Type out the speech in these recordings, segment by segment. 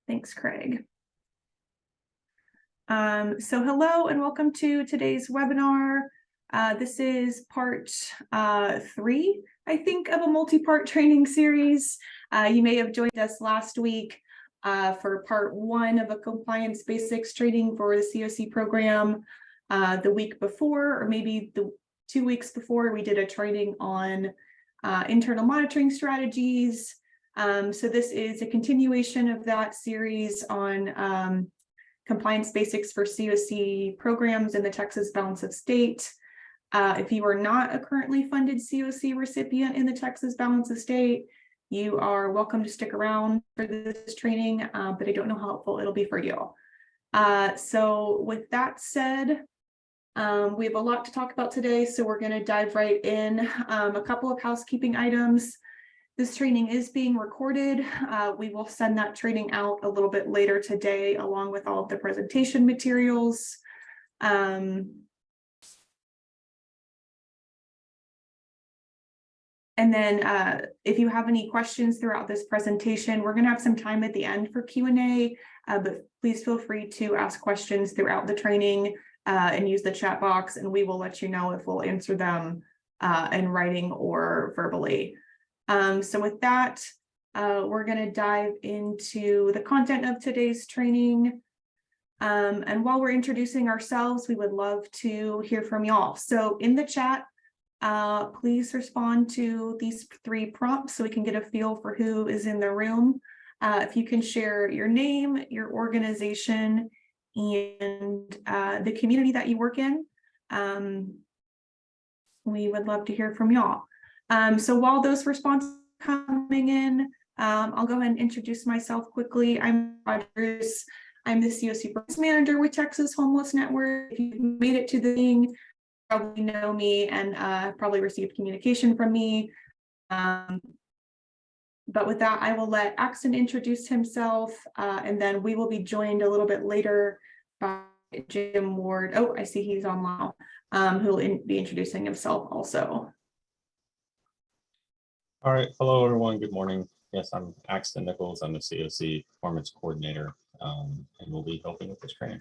Thanks, Craig. So hello and welcome to today's webinar. This is part 3, I think, of a multi-part training series. You may have joined us last week for part 1 of a compliance basics training for the CoC program. The week before, or maybe the 2 weeks before, we did a training on internal monitoring strategies. So this is a continuation of that series on compliance basics for CoC programs in the Texas Balance of State. If you are not a currently funded CoC recipient in the Texas Balance of State, you are welcome to stick around for this training, but I don't know how helpful it'll be for you. So with that said, we have a lot to talk about today, so we're going to dive right in. A couple of housekeeping items. This training is being recorded. We will send that training out a little bit later today, along with all of the presentation materials. And then if you have any questions throughout this presentation, we're going to have some time at the end for Q&A, but please feel free to ask questions throughout the training and use the chat box, and we will let you know if we'll answer them in writing or verbally. So with that, we're going to dive into the content of today's training. And while we're introducing ourselves, we would love to hear from y'all. So in the chat, please respond to these 3 prompts so we can get a feel for who is in the room. If you can share your name, your organization, and the community that you work in, we would love to hear from y'all. So while those responses are coming in, I'll go ahead and introduce myself quickly. I'm Rogers. I'm the CoC Programs Manager with Texas Homeless Network. If you've made it to the thing, you probably know me and probably received communication from me. But with that, I will let Axton introduce himself, and then we will be joined a little bit later by Jim Ward. Oh, I see he's online, who will be introducing himself also. All right, hello everyone, good morning. Yes, I'm Axton Nichols, I'm the CoC Performance Coordinator, and we'll be helping with this training.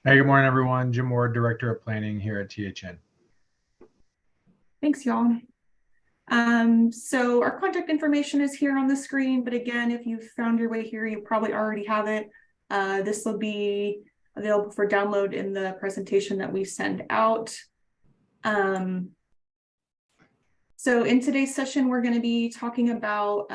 Hey, good morning everyone. Jim Ward, Director of Planning here at THN. Thanks, y'all. So our contact information is here on the screen, but again, if you've found your way here, you probably already have it. This will be available for download in the presentation that we send out. So in today's session, we're going to be talking about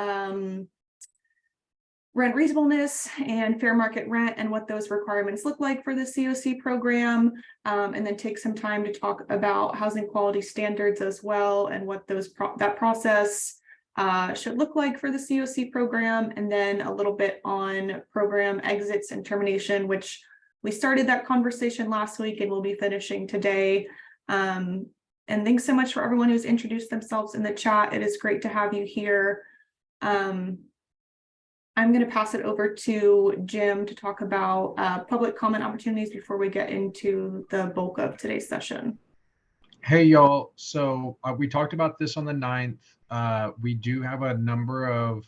rent reasonableness and fair market rent and what those requirements look like for the CoC program, and then take some time to talk about housing quality standards as well and what that process should look like for the CoC program, and then a little bit on program exits and termination, which we started that conversation last week and we'll be finishing today. And thanks so much for everyone who's introduced themselves in the chat. It is great to have you here. I'm going to pass it over to Jim to talk about public comment opportunities before we get into the bulk of today's session. Hey, y'all. So we talked about this on the 9th. We do have a number of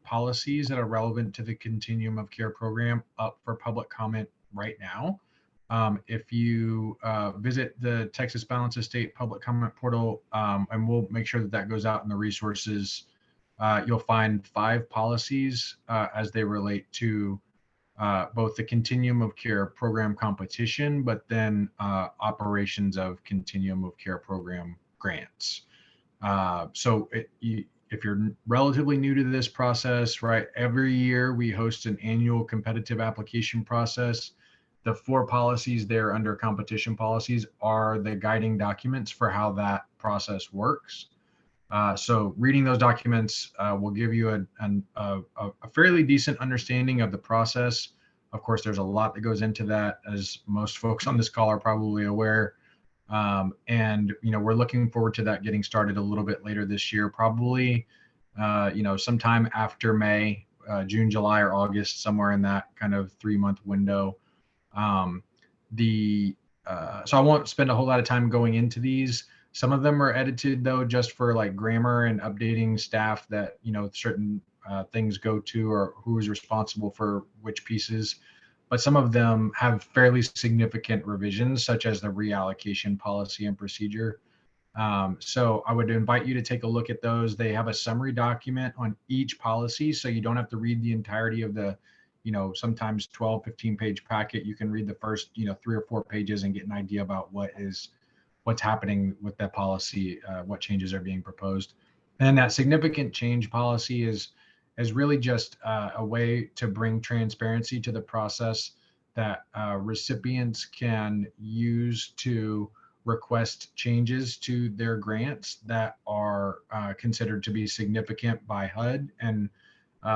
policies that are relevant to the Continuum of Care program up for public comment right now. If you visit the Texas Balance of State public comment portal, and we'll make sure that goes out in the resources, you'll find 5 policies as they relate to both the Continuum of Care program competition, but then operations of Continuum of Care program grants. So if you're relatively new to this process, right, every year we host an annual competitive application process. The 4 policies there under competition policies are the guiding documents for how that process works. So reading those documents will give you a fairly decent understanding of the process. Of course, there's a lot that goes into that, as most folks on this call are probably aware. And we're looking forward to that getting started a little bit later this year, probably sometime after May, June, July, or August, somewhere in that kind of 3-month window. So I won't spend a whole lot of time going into these. Some of them are edited though, just for like grammar and updating staff that, certain things go to, or who is responsible for which pieces. But some of them have fairly significant revisions, such as the reallocation policy and procedure. So I would invite you to take a look at those. They have a summary document on each policy, so you don't have to read the entirety of the, sometimes 12, 15-page packet. You can read the first, 3 or 4 pages and get an idea about what's happening with that policy, what changes are being proposed. And that significant change policy is really just a way to bring transparency to the process that recipients can use to request changes to their grants that are considered to be significant by HUD. And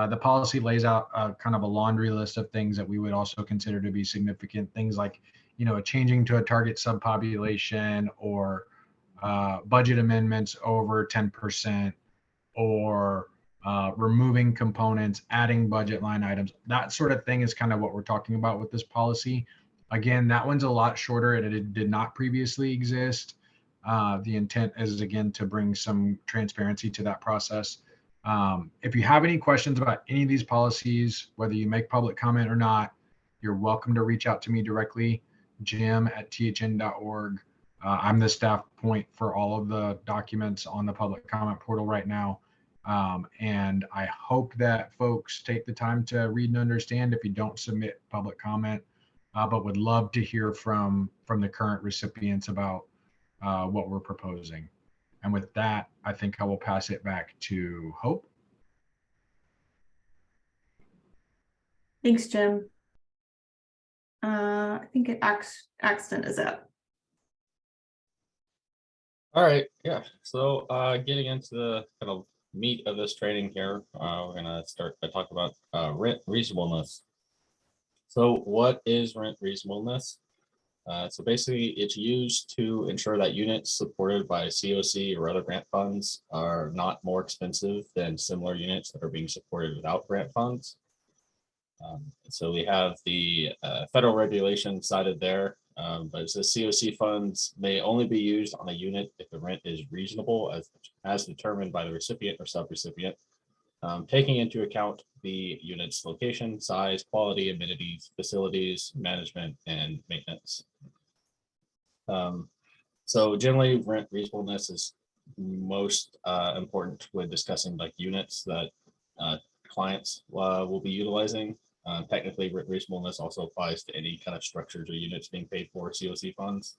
the policy lays out kind of a laundry list of things that we would also consider to be significant. Things like, changing to a target subpopulation, or budget amendments over 10%, or removing components, adding budget line items. That sort of thing is kind of what we're talking about with this policy. Again, that one's a lot shorter, and it did not previously exist. The intent is, again, to bring some transparency to that process. If you have any questions about any of these policies, whether you make public comment or not, you're welcome to reach out to me directly, jim@thn.org. I'm the staff point for all of the documents on the public comment portal right now. And I hope that folks take the time to read and understand if you don't submit public comment, but would love to hear from the current recipients about what we're proposing. And with that, I think I will pass it back to Hope. Thanks, Jim. I think Axton is up. All right, yeah. So getting into the kind of meat of this training here, we're gonna start by talking about rent reasonableness. So what is rent reasonableness? So basically, it's used to ensure that units supported by CoC or other grant funds are not more expensive than similar units that are being supported without grant funds. So we have the federal regulation cited there, but it says CoC funds may only be used on a unit if the rent is reasonable as determined by the recipient or subrecipient, taking into account the unit's location, size, quality, amenities, facilities, management, and maintenance. So generally, rent reasonableness is most important when discussing like units that clients will be utilizing. Technically, rent reasonableness also applies to any kind of structures or units being paid for CoC funds.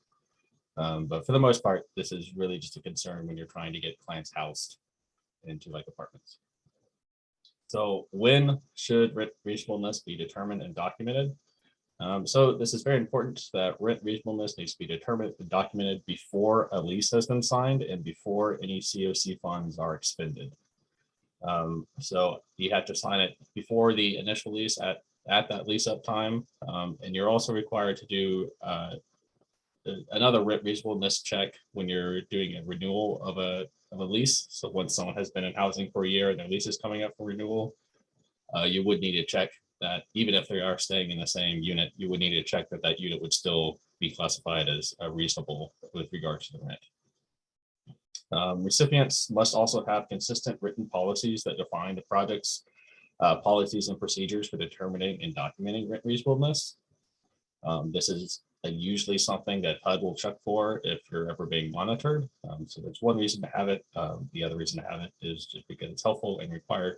But for the most part, this is really just a concern when you're trying to get clients housed into like apartments. So when should rent reasonableness be determined and documented? So this is very important that rent reasonableness needs to be determined and documented before a lease has been signed and before any CoC funds are expended. So you have to sign it before the initial lease at that lease up time. And you're also required to do another rent reasonableness check when you're doing a renewal of a lease. So once someone has been in housing for a year and their lease is coming up for renewal, you would need to check that even if they are staying in the same unit, you would need to check that that unit would still be classified as reasonable with regard to the rent. Recipients must also have consistent written policies that define the project's policies and procedures for determining and documenting rent reasonableness. This is usually something that HUD will check for if you're ever being monitored. So there's one reason to have it. The other reason to have it is just because it's helpful and required.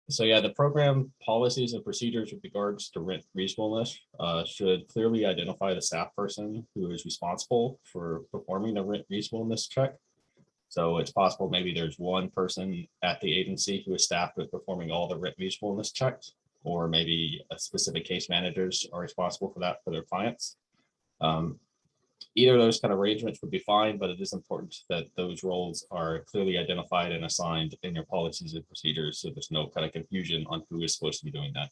So yeah, the program policies and procedures with regards to rent reasonableness should clearly identify the staff person who is responsible for performing the rent reasonableness check. So it's possible maybe there's one person at the agency who is staffed with performing all the rent reasonableness checks, or maybe a specific case managers are responsible for that for their clients. Either of those kind of arrangements would be fine, but it is important that those roles are clearly identified and assigned in your policies and procedures, so there's no kind of confusion on who is supposed to be doing that.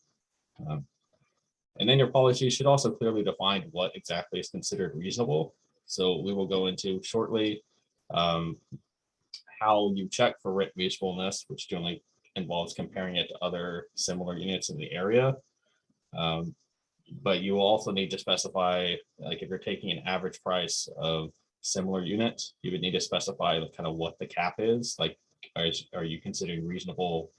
And then your policy should also clearly define what exactly is considered reasonable. So we will go into shortly how you check for rent reasonableness, which generally involves comparing it to other similar units in the area. But you will also need to specify, like if you're taking an average price of similar units, you would need to specify kind of what the cap is. Like, are you considering reasonable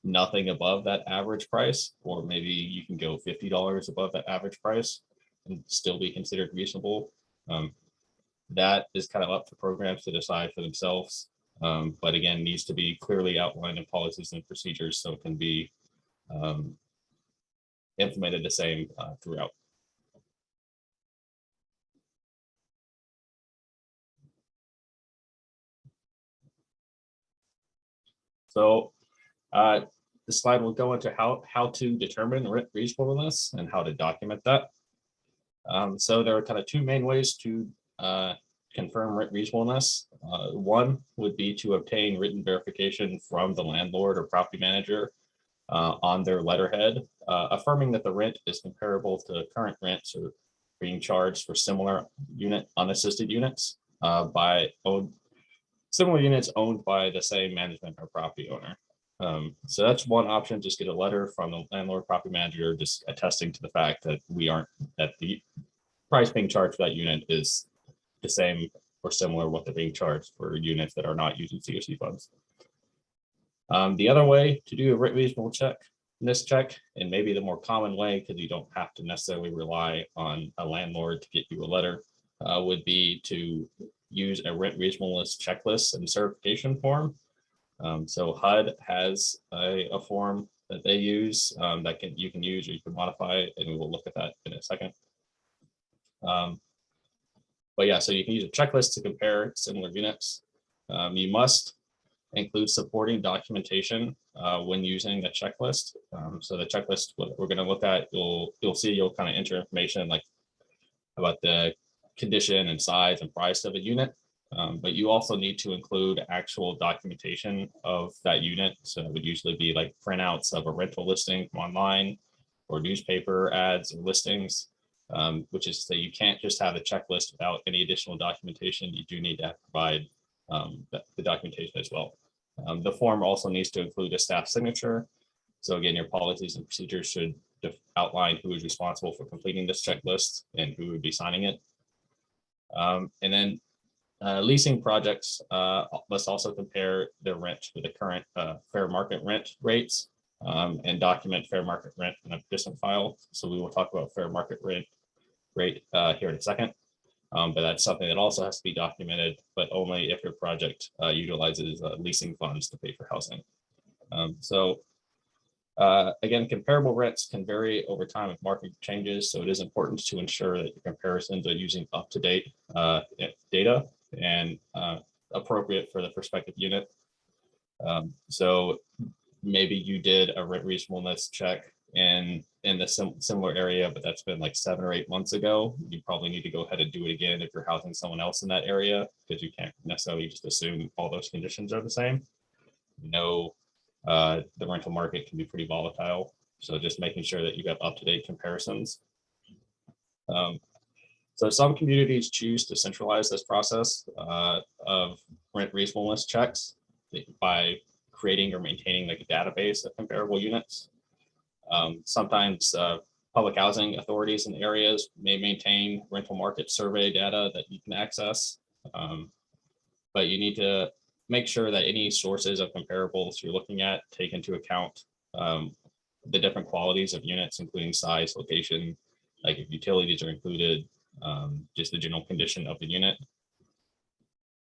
nothing above that average price? Or maybe you can go $50 above that average price and still be considered reasonable. That is kind of up to programs to decide for themselves. But again, needs to be clearly outlined in policies and procedures so it can be implemented the same throughout. So this slide will go into how to determine rent reasonableness and how to document that. So there are kind of two main ways to confirm rent reasonableness. One would be to obtain written verification from the landlord or property manager on their letterhead, affirming that the rent is comparable to current rents or being charged for similar unassisted units by similar units owned by the same management or property owner. So that's one option. Just get a letter from the landlord property manager just attesting to the fact that that the price being charged for that unit is the same or similar what they're being charged for units that are not using CoC funds. The other way to do a reasonable check, and maybe the more common way, because you don't have to necessarily rely on a landlord to get you a letter, would be to use a rent reasonableness checklist and certification form. So HUD has a form that they use that you can use or you can modify, and we will look at that in a second. But yeah, so you can use a checklist to compare similar units. You must include supporting documentation when using the checklist. So the checklist, what we're going to look at, you'll kind of enter information like about the condition and size and price of a unit. But you also need to include actual documentation of that unit. So it would usually be like printouts of a rental listing from online or newspaper ads or listings, which is that you can't just have a checklist without any additional documentation. You do need to provide the documentation as well. The form also needs to include a staff signature. So again, your policies and procedures should outline who is responsible for completing this checklist and who would be signing it. And then leasing projects must also compare their rent with the current fair market rent rates and document fair market rent in a different file. So we will talk about fair market rate here in a second. But that's something that also has to be documented, but only if your project utilizes leasing funds to pay for housing. Again, comparable rents can vary over time with market changes, so it is important to ensure that your comparisons are using up-to-date data and appropriate for the prospective unit. So maybe you did a rent reasonableness check in the similar area, but that's been like 7 or 8 months ago. You probably need to go ahead and do it again if you're housing someone else in that area, because you can't necessarily just assume all those conditions are the same. The rental market can be pretty volatile, so just making sure that you have up-to-date comparisons. So some communities choose to centralize this process of rent reasonableness checks by creating or maintaining like a database of comparable units. Sometimes public housing authorities in areas may maintain rental market survey data that you can access, but you need to make sure that any sources of comparables you're looking at take into account the different qualities of units, including size, location, like if utilities are included, just the general condition of the unit.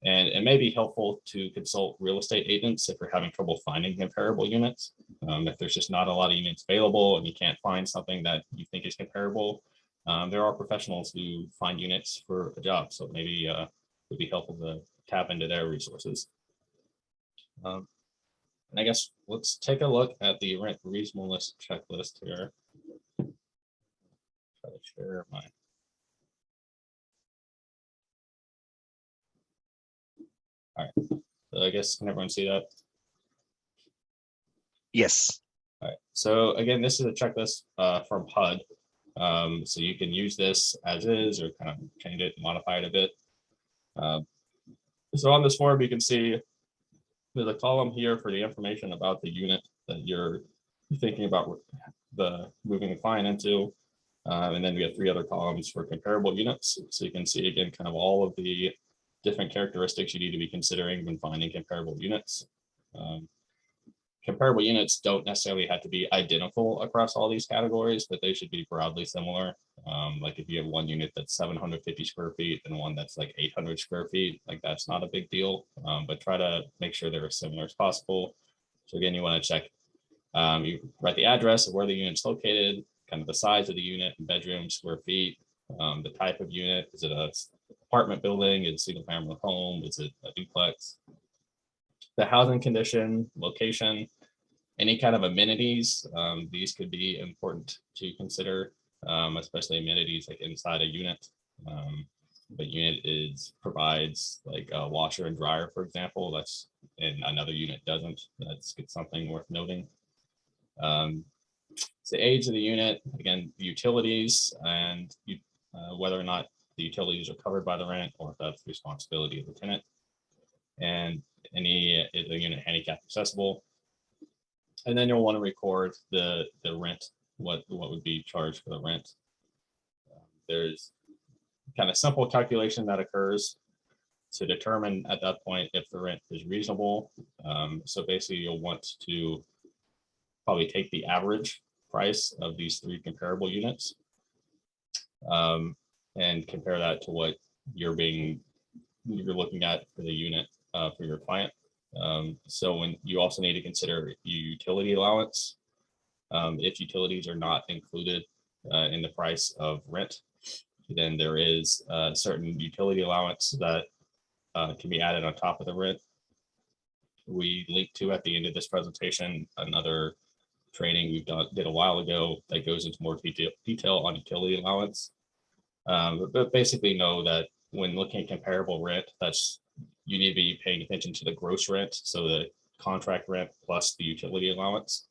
And it may be helpful to consult real estate agents if you're having trouble finding comparable units. If there's just not a lot of units available and you can't find something that you think is comparable, there are professionals who find units for a job. So maybe it would be helpful to tap into their resources. And I guess let's take a look at the rent reasonableness checklist here. Try to share my. All right, so I guess can everyone see that? Yes. All right, so again, this is a checklist from HUD. So you can use this as is or kind of change it, modify it a bit. So on this form, you can see there's a column here for the information about the unit that you're thinking about the moving the client into. And then we have 3 other columns for comparable units. So you can see again, kind of all of the different characteristics you need to be considering when finding comparable units. Comparable units don't necessarily have to be identical across all these categories, but they should be broadly similar. Like if you have one unit that's 750 square feet and one that's like 800 square feet, like that's not a big deal, but try to make sure they're as similar as possible. So again, you want to check, you write the address of where the unit's located, kind of the size of the unit, bedrooms, square feet, the type of unit. Is it a apartment building? Is it a single family home? Is it a duplex? The housing condition, location, any kind of amenities. These could be important to consider, especially amenities like inside a unit. But unit provides like a washer and dryer, for example, that's, and another unit doesn't. That's something worth noting. It's the age of the unit, again, utilities, and whether or not the utilities are covered by the rent or if that's the responsibility of the tenant. And is the unit handicap accessible? And then you'll want to record the rent, what would be charged for the rent. There's kind of simple calculation that occurs to determine at that point if the rent is reasonable. So basically you'll want to probably take the average price of these 3 comparable units and compare that to what you're looking at for the unit for your client. So when you also need to consider utility allowance, if utilities are not included in the price of rent, then there is a certain utility allowance that can be added on top of the rent. We link to at the end of this presentation another training we did a while ago that goes into more detail on utility allowance. But basically know that when looking at comparable rent, you need to be paying attention to the gross rent, so the contract rent plus the utility allowance.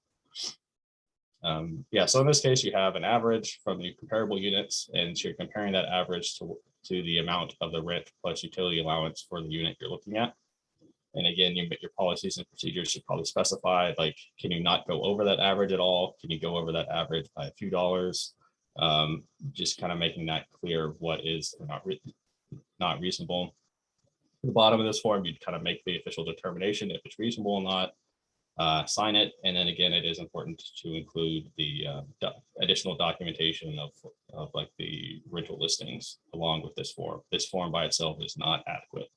Yeah, so in this case, you have an average from the comparable units, and so you're comparing that average to the amount of the rent plus utility allowance for the unit you're looking at. And again, your policies and procedures should probably specify, like, can you not go over that average at all? Can you go over that average by a few dollars? Just kind of making that clear what is not reasonable. At the bottom of this form, you'd kind of make the official determination if it's reasonable or not, sign it. And then again, it is important to include the additional documentation of like the rental listings along with this form. This form by itself is not adequate.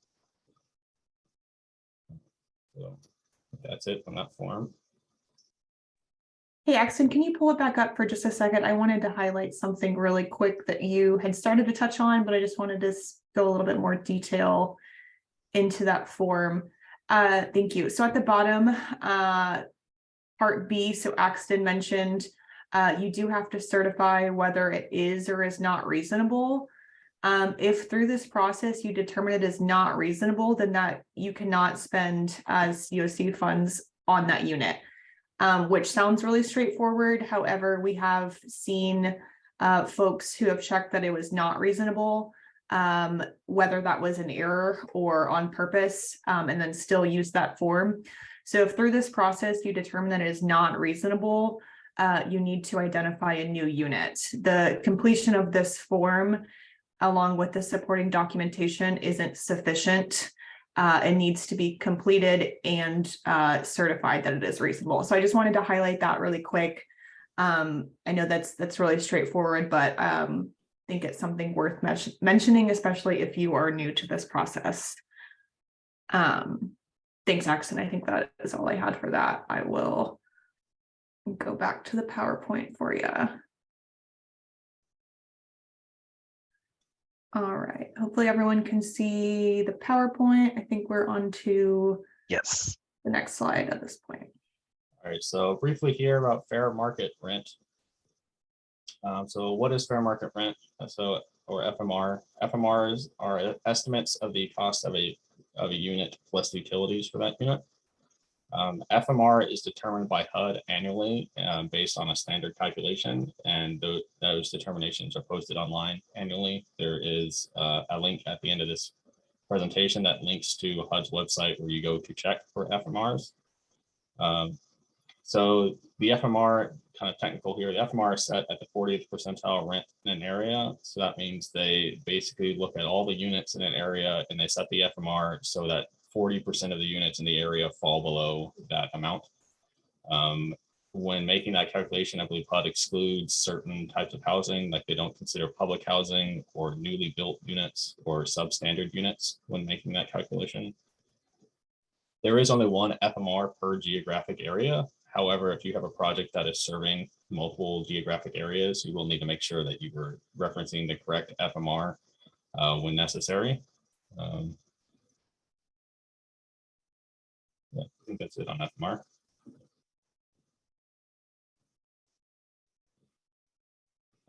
So that's it on that form. Hey, Axton, can you pull it back up for just a second? I wanted to highlight something really quick that you had started to touch on, but I just wanted to go a little bit more detail into that form. Thank you. So at the bottom, part B, so Axton mentioned you do have to certify whether it is or is not reasonable. If through this process you determine it is not reasonable, then that you cannot spend as CoC funds on that unit, which sounds really straightforward. However, we have seen folks who have checked that it was not reasonable, whether that was an error or on purpose, and then still use that form. So if through this process you determine that it is not reasonable, you need to identify a new unit. The completion of this form, along with the supporting documentation, isn't sufficient. It needs to be completed and certified that it is reasonable. So I just wanted to highlight that really quick. I know that's really straightforward, but I think it's something worth mentioning, especially if you are new to this process. Thanks, Axton. I think that is all I had for that. I will go back to the PowerPoint for you. All right, hopefully everyone can see the PowerPoint. I think we're on to the next slide at this point. All right, so briefly here about fair market rent. So what is fair market rent? Or FMR? FMRs are estimates of the cost of a unit plus the utilities for that unit. FMR is determined by HUD annually based on a standard calculation, and those determinations are posted online annually. There is a link at the end of this presentation that links to HUD's website where you go to check for FMRs. So the FMR, kind of technical here, the FMR is set at the 40th percentile rent in an area. So that means they basically look at all the units in an area and they set the FMR so that 40% of the units in the area fall below that amount. When making that calculation, I believe HUD excludes certain types of housing, like they don't consider public housing or newly built units or substandard units when making that calculation. There is only one FMR per geographic area. However, if you have a project that is serving multiple geographic areas, you will need to make sure that you were referencing the correct FMR when necessary. Yeah, I think that's it on FMR.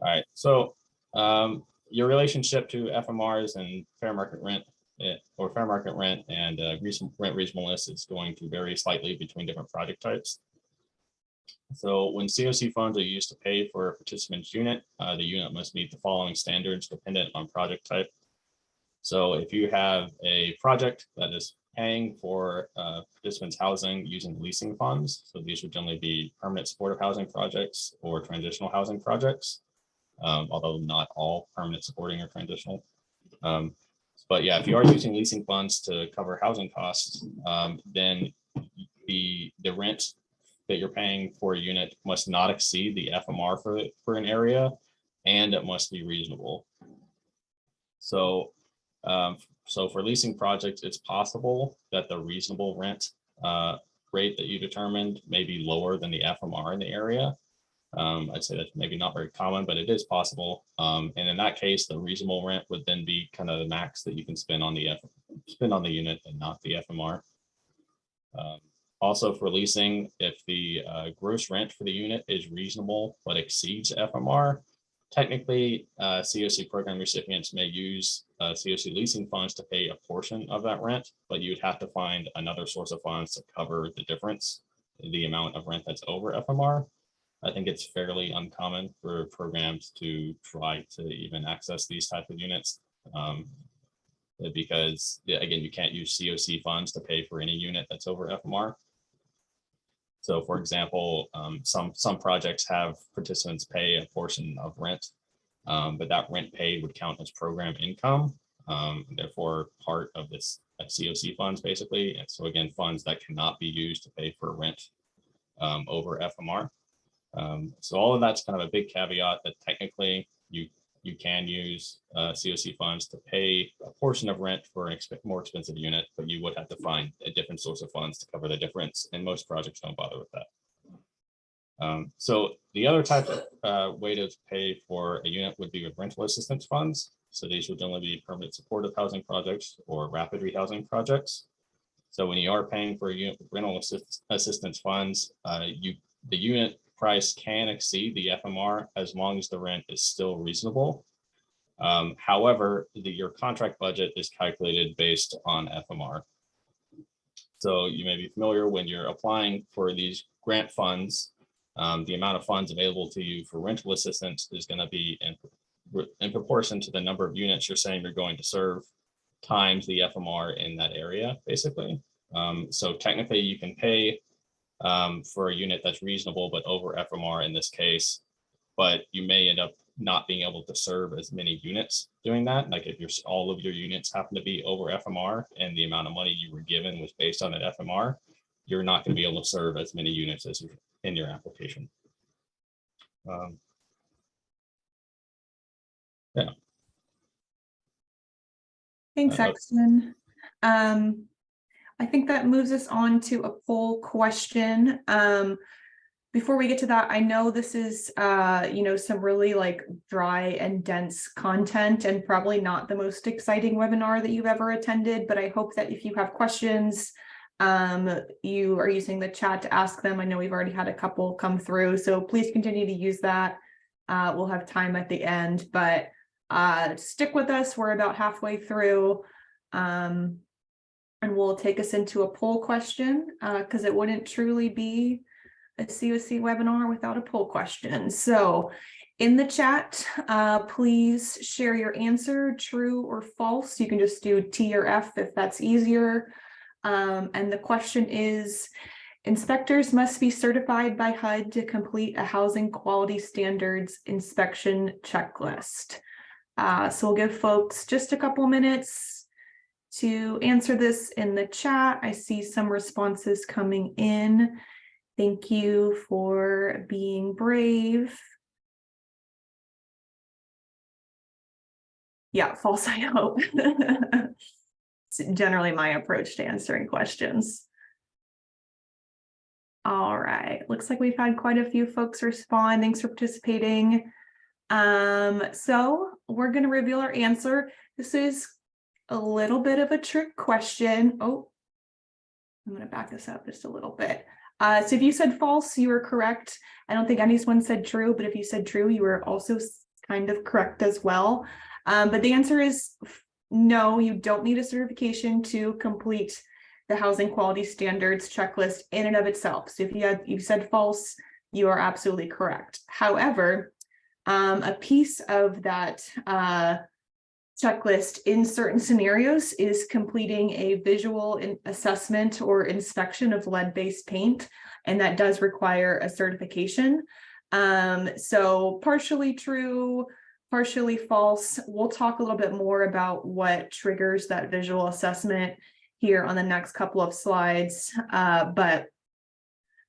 All right, so your relationship to FMRs and fair market rent or fair market rent and rent reasonableness is going to vary slightly between different project types. So when CoC funds are used to pay for a participant's unit, the unit must meet the following standards dependent on project type. So if you have a project that is paying for participants' housing using leasing funds, so these would generally be permanent supportive housing projects or transitional housing projects. Although not all permanent supporting or transitional. But yeah, if you are using leasing funds to cover housing costs, then the rent that you're paying for a unit must not exceed the FMR for an area, and it must be reasonable. So, so for leasing projects, it's possible that the reasonable rent rate that you determined may be lower than the FMR in the area. I'd say that's maybe not very common, but it is possible. And in that case, the reasonable rent would then be kind of the max that you can spend on the unit and not the FMR. Also for leasing, if the gross rent for the unit is reasonable but exceeds FMR, technically CoC program recipients may use CoC leasing funds to pay a portion of that rent, but you would have to find another source of funds to cover the difference, the amount of rent that's over FMR. I think it's fairly uncommon for programs to try to even access these type of units because, again, you can't use CoC funds to pay for any unit that's over FMR. So, for example, some projects have participants pay a portion of rent, but that rent paid would count as program income, therefore part of this CoC funds basically. And so again, funds that cannot be used to pay for rent over FMR. So all of that's kind of a big caveat that technically you can use CoC funds to pay a portion of rent for an more expensive unit, but you would have to find a different source of funds to cover the difference, and most projects don't bother with that. So the other type of way to pay for a unit would be with rental assistance funds. So these would generally be permanent supportive housing projects or rapid rehousing projects. So when you are paying for a unit with rental assistance funds, the unit price can exceed the FMR as long as the rent is still reasonable. However, your contract budget is calculated based on FMR. So you may be familiar when you're applying for these grant funds, the amount of funds available to you for rental assistance is going to be in proportion to the number of units you're saying you're going to serve times the FMR in that area, basically. So technically you can pay for a unit that's reasonable, but over FMR in this case, but you may end up not being able to serve as many units doing that. Like if all of your units happen to be over FMR and the amount of money you were given was based on that FMR, you're not going to be able to serve as many units as in your application. Yeah. Thanks, Axton. I think that moves us on to a poll question. Before we get to that, I know this is, some really dry and dense content and probably not the most exciting webinar that you've ever attended, but I hope that if you have questions, you are using the chat to ask them. I know we've already had a couple come through, so please continue to use that. We'll have time at the end, but stick with us. We're about halfway through. And we'll take us into a poll question because it wouldn't truly be a CoC webinar without a poll question. So in the chat, please share your answer, true or false. You can just do T or F if that's easier. And the question is, Inspectors must be certified by HUD to complete a housing quality standards inspection checklist. So we'll give folks just a couple minutes to answer this in the chat. I see some responses coming in. Thank you for being brave. Yeah, false, I hope. It's generally my approach to answering questions. All right, looks like we've had quite a few folks respond. Thanks for participating. So we're going to reveal our answer. This is a little bit of a trick question. Oh, I'm going to back this up just a little bit. So if you said false, you were correct. I don't think anyone said true, but if you said true, you were also kind of correct as well. But the answer is no, you don't need a certification to complete the housing quality standards checklist in and of itself. So if you said false, you are absolutely correct. However, a piece of that checklist in certain scenarios is completing a visual assessment or inspection of lead-based paint, and that does require a certification. So partially true, partially false. We'll talk a little bit more about what triggers that visual assessment here on the next couple of slides. But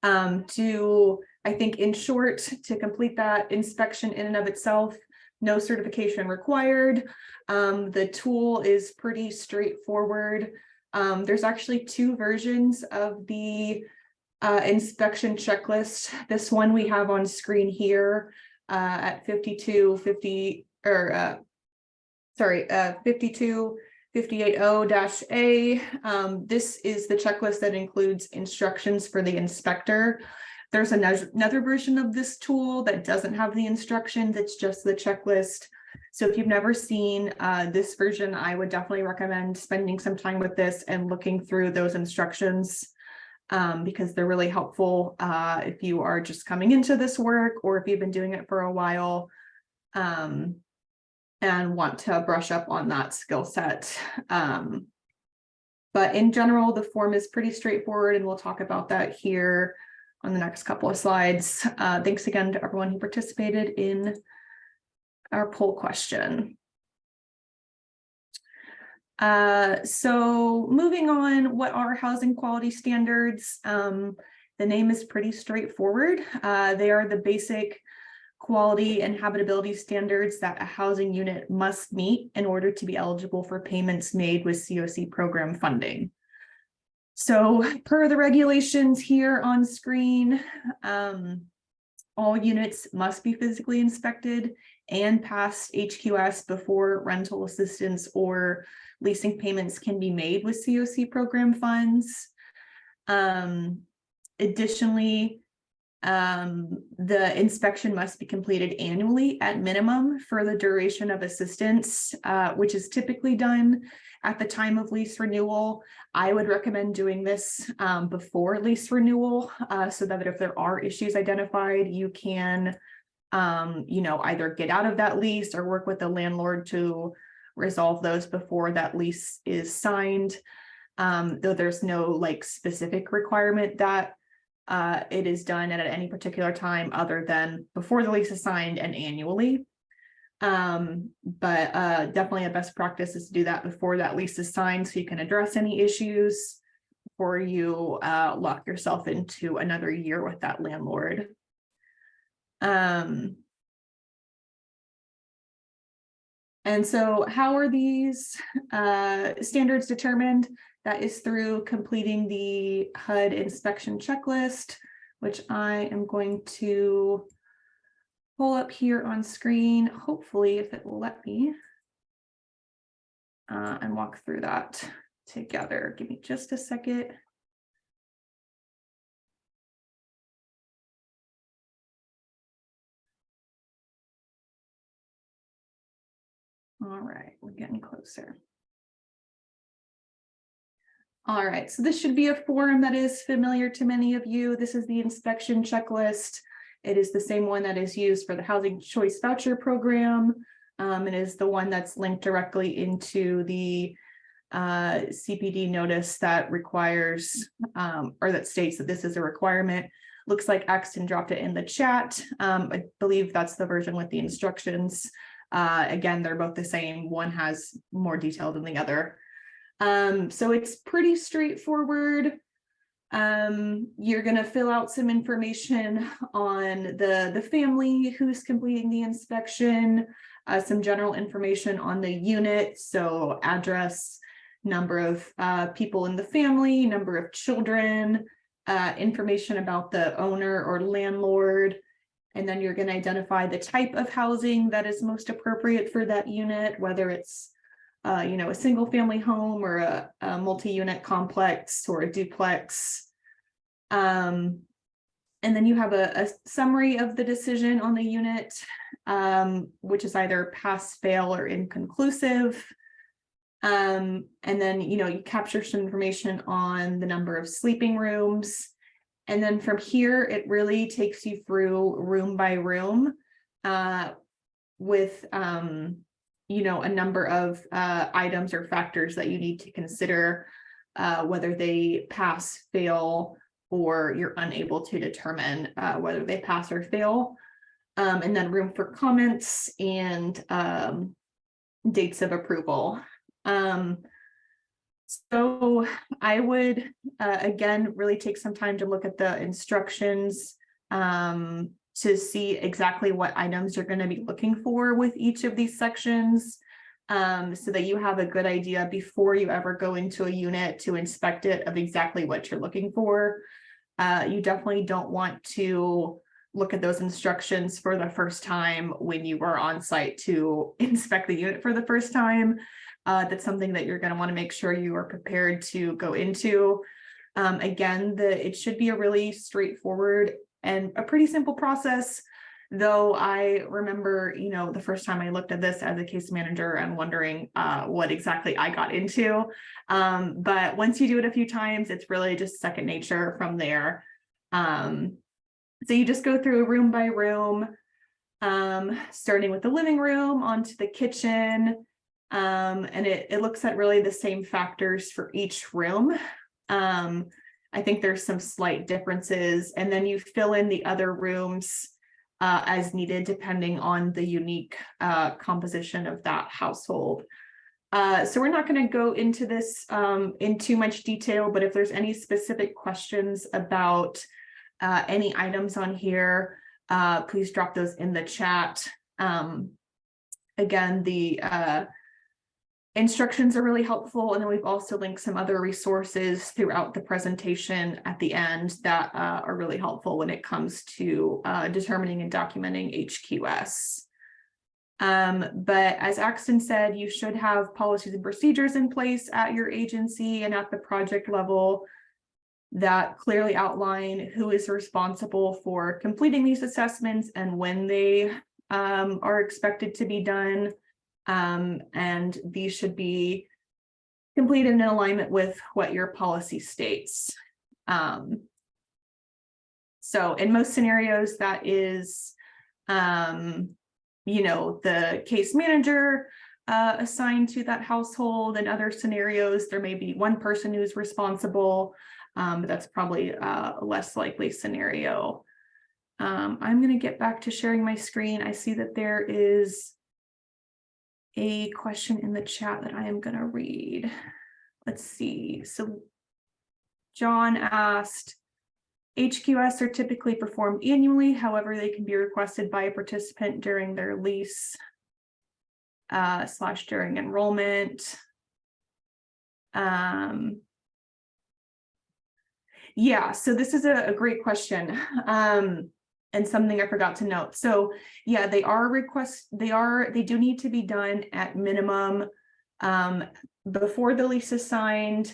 I think in short, to complete that inspection in and of itself, no certification required. The tool is pretty straightforward. There's actually two versions of the inspection checklist. This one we have on screen here at 52580-A. This is the checklist that includes instructions for the inspector. There's another version of this tool that doesn't have the instructions, it's just the checklist. So if you've never seen this version, I would definitely recommend spending some time with this and looking through those instructions because they're really helpful if you are just coming into this work or if you've been doing it for a while and want to brush up on that skill set. But in general, the form is pretty straightforward, and we'll talk about that here on the next couple of slides. Thanks again to everyone who participated in our poll question. So moving on, what are housing quality standards? The name is pretty straightforward. They are the basic quality and habitability standards that a housing unit must meet in order to be eligible for payments made with CoC program funding. So per the regulations here on screen, all units must be physically inspected and pass HQS before rental assistance or leasing payments can be made with CoC program funds. Additionally, the inspection must be completed annually at minimum for the duration of assistance, which is typically done at the time of lease renewal. I would recommend doing this before lease renewal so that if there are issues identified, you can either get out of that lease or work with the landlord to resolve those before that lease is signed. Though there's no specific requirement that it is done at any particular time other than before the lease is signed and annually. But definitely a best practice is to do that before that lease is signed so you can address any issues before you lock yourself into another year with that landlord. And so how are these standards determined? That is through completing the HUD inspection checklist, which I am going to pull up here on screen, hopefully if it will let me, and walk through that together. Give me just a second. All right, we're getting closer. All right, so this should be a form that is familiar to many of you. This is the inspection checklist. It is the same one that is used for the Housing Choice Voucher Program. It is the one that's linked directly into the CPD notice that requires or that states that this is a requirement. Looks like Axton dropped it in the chat. I believe that's the version with the instructions. Again, they're both the same. One has more detail than the other. So it's pretty straightforward. You're going to fill out some information on the family who's completing the inspection, some general information on the unit, so address, number of people in the family, number of children, information about the owner or landlord, and then you're going to identify the type of housing that is most appropriate for that unit, whether it's a single family home or a multi-unit complex or a duplex. And then you have a summary of the decision on the unit, which is either pass, fail, or inconclusive. And then, you capture some information on the number of sleeping rooms. And then from here, it really takes you through room by room with, a number of items or factors that you need to consider, whether they pass, fail, or you're unable to determine whether they pass or fail. And then room for comments and dates of approval. So I would, again, really take some time to look at the instructions to see exactly what items you're going to be looking for with each of these sections, so that you have a good idea before you ever go into a unit to inspect it of exactly what you're looking for. You definitely don't want to look at those instructions for the first time when you are on site to inspect the unit for the first time. That's something that you're going to want to make sure you are prepared to go into. Again, it should be a really straightforward and a pretty simple process, though I remember, the first time I looked at this as a case manager and wondering what exactly I got into. But once you do it a few times, it's really just second nature from there. So you just go through room by room, starting with the living room onto the kitchen. And it looks at really the same factors for each room. I think there's some slight differences, and then you fill in the other rooms as needed, depending on the unique composition of that household. So we're not going to go into this in too much detail, but if there's any specific questions about any items on here, please drop those in the chat. Again, the instructions are really helpful, and then we've also linked some other resources throughout the presentation at the end that are really helpful when it comes to determining and documenting HQS. But as Axton said, you should have policies and procedures in place at your agency and at the project level that clearly outline who is responsible for completing these assessments and when they are expected to be done. And these should be completed in alignment with what your policy states. So in most scenarios, that is, the case manager assigned to that household. In other scenarios, there may be one person who's responsible, but that's probably a less likely scenario. I'm going to get back to sharing my screen. I see that there is a question in the chat that I am going to read. Let's see. So John asked, HQS are typically performed annually. However, they can be requested by a participant during their lease / during enrollment. Yeah, so this is a great question. And something I forgot to note. So yeah, they do need to be done at minimum before the lease is signed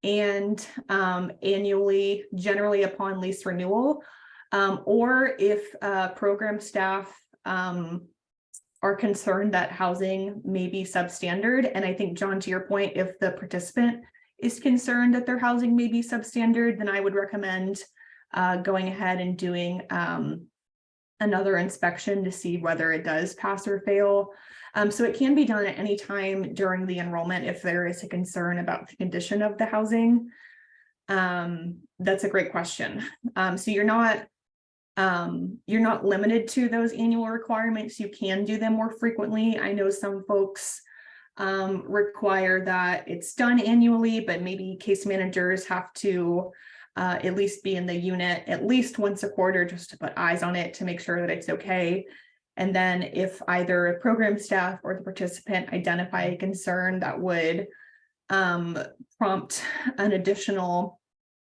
and annually, generally upon lease renewal, or if program staff are concerned that housing may be substandard. And I think, John, to your point, if the participant is concerned that their housing may be substandard, then I would recommend going ahead and doing another inspection to see whether it does pass or fail. So it can be done at any time during the enrollment if there is a concern about the condition of the housing. That's a great question. So you're not limited to those annual requirements. You can do them more frequently. I know some folks require that it's done annually, but maybe case managers have to at least be in the unit at least once a quarter just to put eyes on it to make sure that it's okay. And then if either program staff or the participant identify a concern that would prompt an additional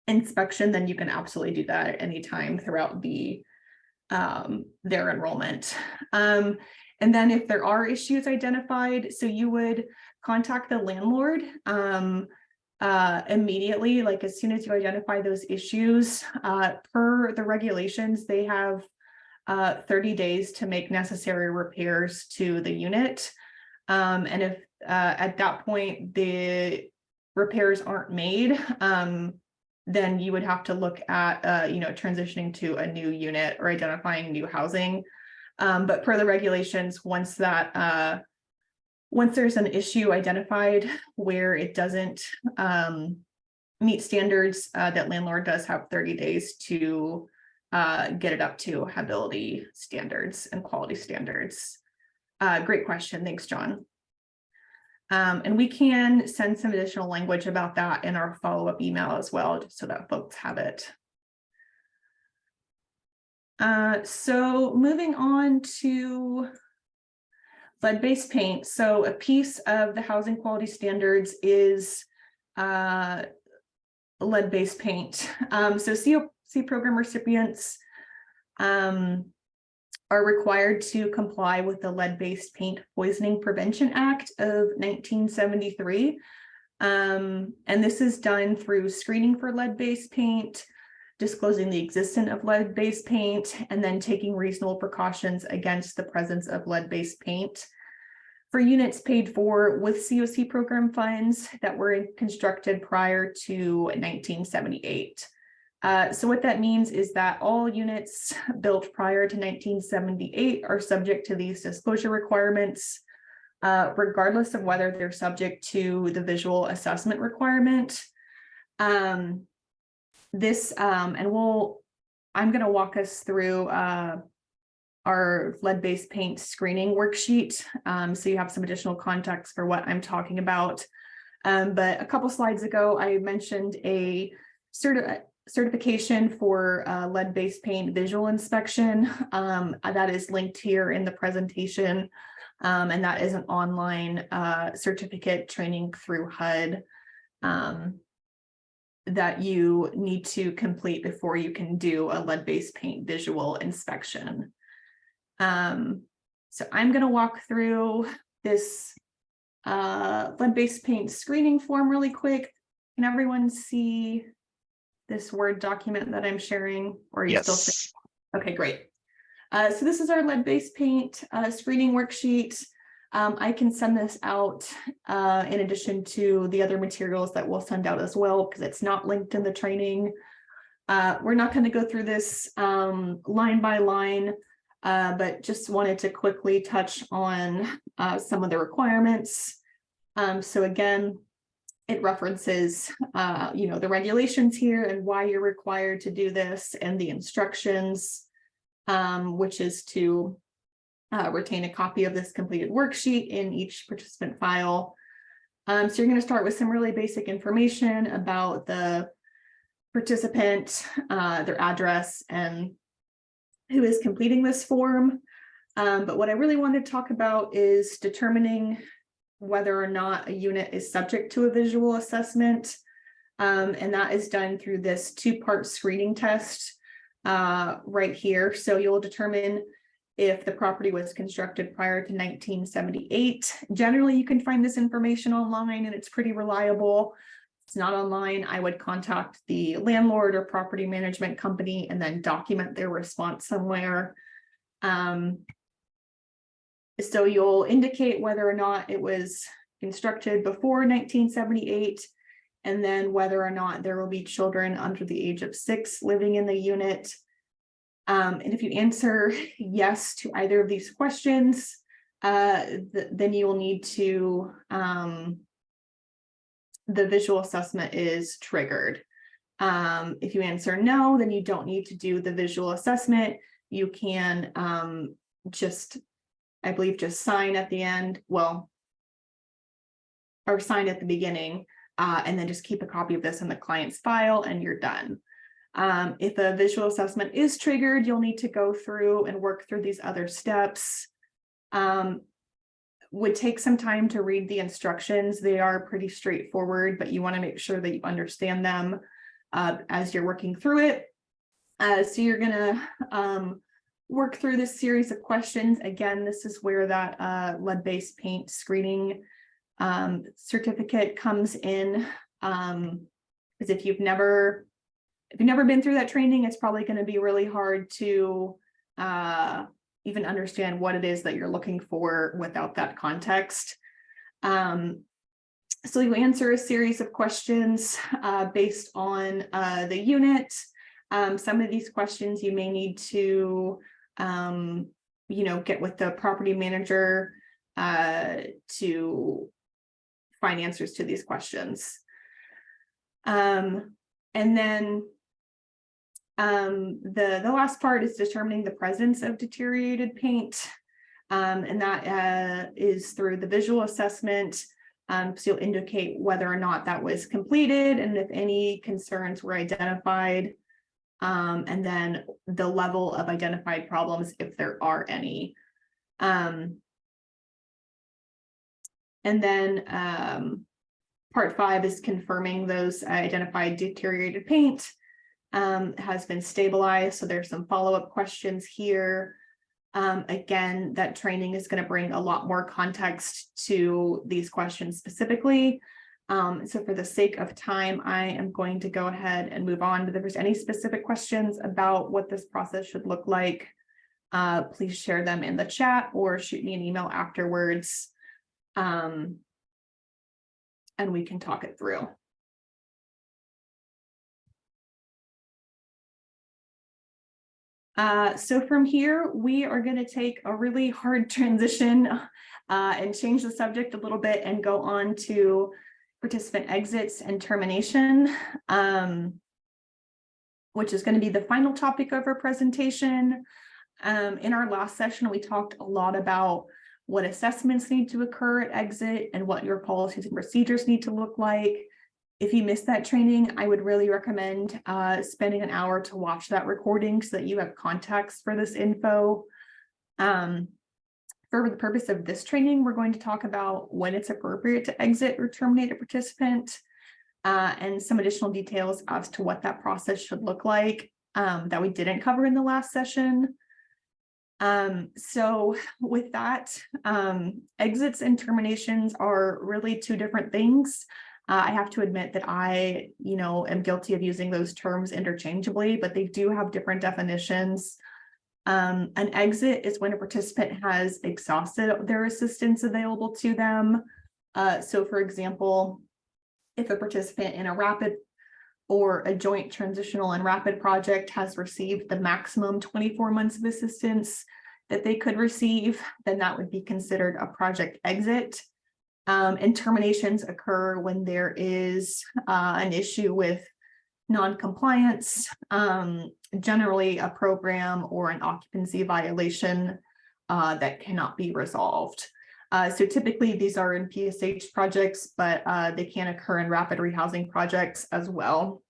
inspection, then you can absolutely do that at any time throughout their enrollment. And then if there are issues identified, so you would contact the landlord immediately, like as soon as you identify those issues. Per the regulations, they have 30 days to make necessary repairs to the unit. And if at that point the repairs aren't made, then you would have to look at transitioning to a new unit or identifying new housing. But per the regulations, once there's an issue identified where it doesn't meet standards, that landlord does have 30 days to get it up to habitability standards and quality standards. Great question. Thanks, John. And we can send some additional language about that in our follow-up email as well, just so that folks have it. So moving on to lead-based paint. So a piece of the housing quality standards is lead-based paint. So CoC program recipients are required to comply with the Lead-Based Paint Poisoning Prevention Act of 1973. And this is done through screening for lead-based paint, disclosing the existence of lead-based paint, and then taking reasonable precautions against the presence of lead-based paint. For units paid for with CoC program funds that were constructed prior to 1978. So what that means is that all units built prior to 1978 are subject to these disclosure requirements, regardless of whether they're subject to the visual assessment requirement. I'm going to walk us through our lead-based paint screening worksheet, so you have some additional context for what I'm talking about. But a couple slides ago, I mentioned a certification for lead-based paint visual inspection. That is linked here in the presentation, and that is an online certificate training through HUD that you need to complete before you can do a lead-based paint visual inspection. So I'm going to walk through this lead-based paint screening form really quick. Can everyone see this Word document that I'm sharing? Or are you still sharing? Okay, great. So this is our lead-based paint screening worksheet. I can send this out in addition to the other materials that we'll send out as well, because it's not linked in the training. We're not going to go through this line by line, but just wanted to quickly touch on some of the requirements. So again, it references, the regulations here and why you're required to do this, and the instructions, which is to retain a copy of this completed worksheet in each participant file. So you're going to start with some really basic information about the participant, their address, and who is completing this form. But what I really want to talk about is determining whether or not a unit is subject to a visual assessment. And that is done through this two-part screening test right here. So you'll determine if the property was constructed prior to 1978. Generally, you can find this information online and it's pretty reliable. If it's not online, I would contact the landlord or property management company and then document their response somewhere. So you'll indicate whether or not it was constructed before 1978, and then whether or not there will be children under the age of 6 living in the unit. And if you answer yes to either of these questions, then you will need to, the visual assessment is triggered. If you answer no, then you don't need to do the visual assessment. You can just, I believe, just sign at the end, well, or sign at the beginning, and then just keep a copy of this in the client's file and you're done. If a visual assessment is triggered, you'll need to go through and work through these other steps. Would take some time to read the instructions. They are pretty straightforward, but you want to make sure that you understand them as you're working through it. So you're gonna work through this series of questions. Again, this is where that lead-based paint screening certificate comes in. Because if you've never been through that training, it's probably going to be really hard to even understand what it is that you're looking for without that context. So you answer a series of questions based on the unit. Some of these questions you may need to, get with the property manager to find answers to these questions. And then the last part is determining the presence of deteriorated paint, and that is through the visual assessment. So you'll indicate whether or not that was completed and if any concerns were identified, and then the level of identified problems if there are any. And then part 5 is confirming those identified deteriorated paint has been stabilized. So there's some follow-up questions here. Again, that training is going to bring a lot more context to these questions specifically. So for the sake of time, I am going to go ahead and move on. But if there's any specific questions about what this process should look like, please share them in the chat or shoot me an email afterwards. And we can talk it through. So from here, we are going to take a really hard transition and change the subject a little bit and go on to participant exits and termination, which is going to be the final topic of our presentation. In our last session, we talked a lot about what assessments need to occur at exit and what your policies and procedures need to look like. If you missed that training, I would really recommend spending an hour to watch that recording so that you have context for this info. For the purpose of this training, we're going to talk about when it's appropriate to exit or terminate a participant, and some additional details as to what that process should look like that we didn't cover in the last session. So with that, exits and terminations are really two different things. I have to admit that I, am guilty of using those terms interchangeably, but they do have different definitions. An exit is when a participant has exhausted their assistance available to them. So for example, if a participant in a rapid or a joint transitional and rapid project has received the maximum 24 months of assistance that they could receive, then that would be considered a project exit. And terminations occur when there is an issue with non-compliance, generally a program or an occupancy violation that cannot be resolved. So typically these are in PSH projects, but they can occur in rapid rehousing projects as well.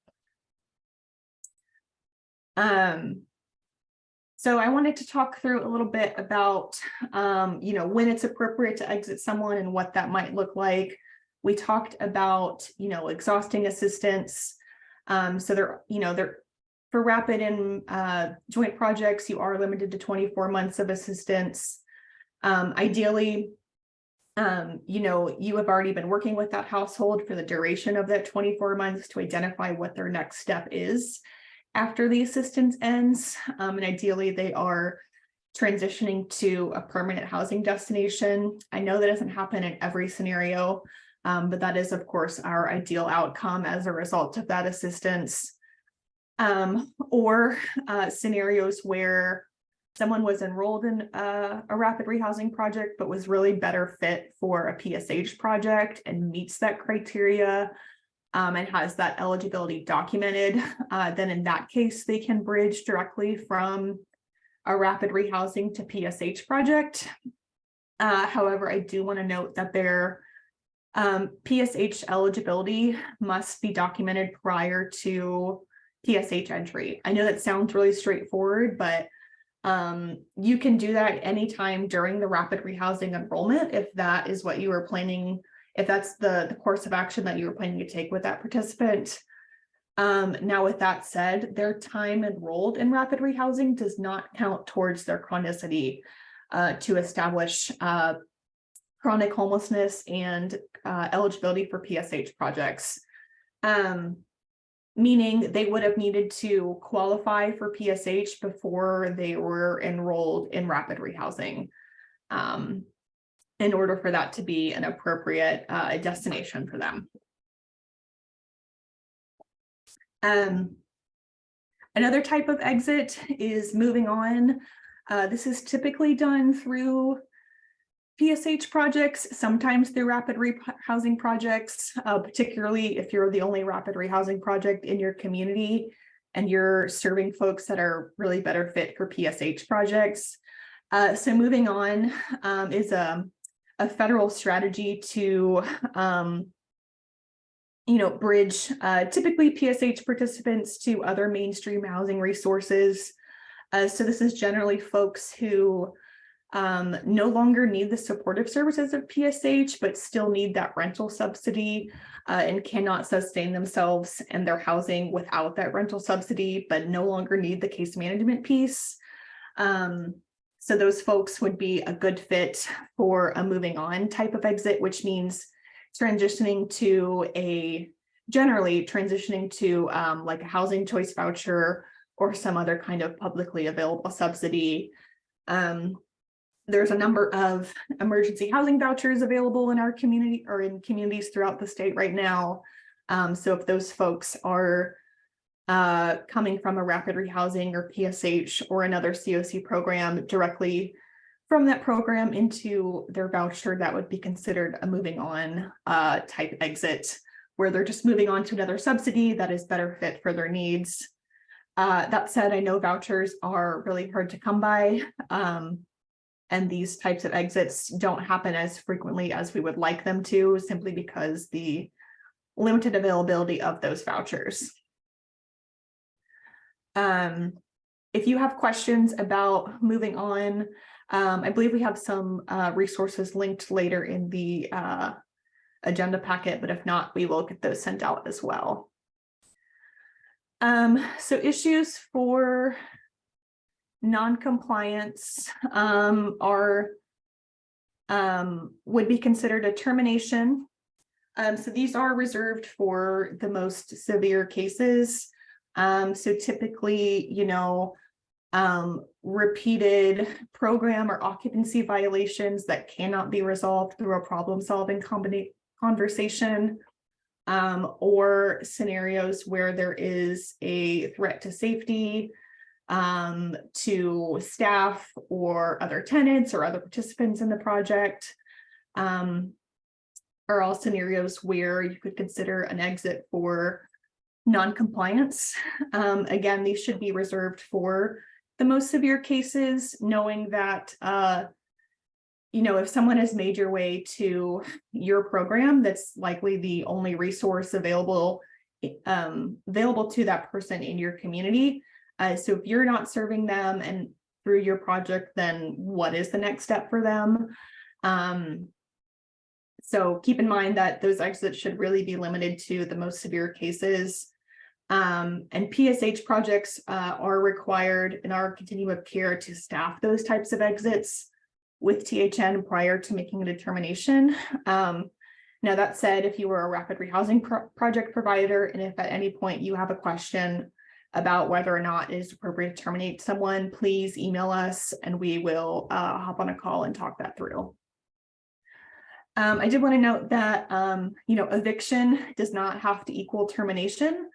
So I wanted to talk through a little bit about, when it's appropriate to exit someone and what that might look like. We talked about, exhausting assistance. So they're for rapid and joint projects, you are limited to 24 months of assistance. Ideally, you have already been working with that household for the duration of that 24 months to identify what their next step is after the assistance ends. And ideally, they are transitioning to a permanent housing destination. I know that doesn't happen in every scenario, but that is, of course, our ideal outcome as a result of that assistance. Or scenarios where someone was enrolled in a rapid rehousing project, but was really better fit for a PSH project and meets that criteria, and has that eligibility documented, then in that case, they can bridge directly from a rapid rehousing to PSH project. However, I do want to note that their PSH eligibility must be documented prior to PSH entry. I know that sounds really straightforward, but you can do that anytime during the rapid rehousing enrollment if that is what you were planning, if that's the course of action that you were planning to take with that participant. Now, with that said, their time enrolled in rapid rehousing does not count towards their chronicity to establish chronic homelessness and eligibility for PSH projects. Meaning they would have needed to qualify for PSH before they were enrolled in rapid rehousing in order for that to be an appropriate destination for them. Another type of exit is moving on. This is typically done through PSH projects, sometimes through rapid rehousing projects, particularly if you're the only rapid rehousing project in your community and you're serving folks that are really better fit for PSH projects. So moving on is a federal strategy to bridge typically PSH participants to other mainstream housing resources. So this is generally folks who no longer need the supportive services of PSH, but still need that rental subsidy and cannot sustain themselves and their housing without that rental subsidy, but no longer need the case management piece. So those folks would be a good fit for a moving on type of exit, which means transitioning to like a housing choice voucher or some other kind of publicly available subsidy. There's a number of emergency housing vouchers available in our community or in communities throughout the state right now. So if those folks are coming from a rapid rehousing or PSH or another CoC program directly from that program into their voucher, that would be considered a moving on type exit, where they're just moving on to another subsidy that is better fit for their needs. That said, I know vouchers are really hard to come by. And these types of exits don't happen as frequently as we would like them to, simply because the limited availability of those vouchers. If you have questions about moving on, I believe we have some resources linked later in the agenda packet, but if not, we will get those sent out as well. So issues for non-compliance would be considered a termination. So these are reserved for the most severe cases. So typically, repeated program or occupancy violations that cannot be resolved through a problem-solving conversation, or scenarios where there is a threat to safety, to staff or other tenants or other participants in the project, are all scenarios where you could consider an exit for non-compliance. Again, these should be reserved for the most severe cases, knowing that if someone has made your way to your program, that's likely the only resource available to that person in your community. So if you're not serving them and through your project, then what is the next step for them? So keep in mind that those exits should really be limited to the most severe cases. And PSH projects are required in our continuum of care to staff those types of exits with THN prior to making a determination. Now, that said, if you were a rapid rehousing project provider, and if at any point you have a question about whether or not it is appropriate to terminate someone, please email us and we will hop on a call and talk that through. I did want to note that, eviction does not have to equal termination.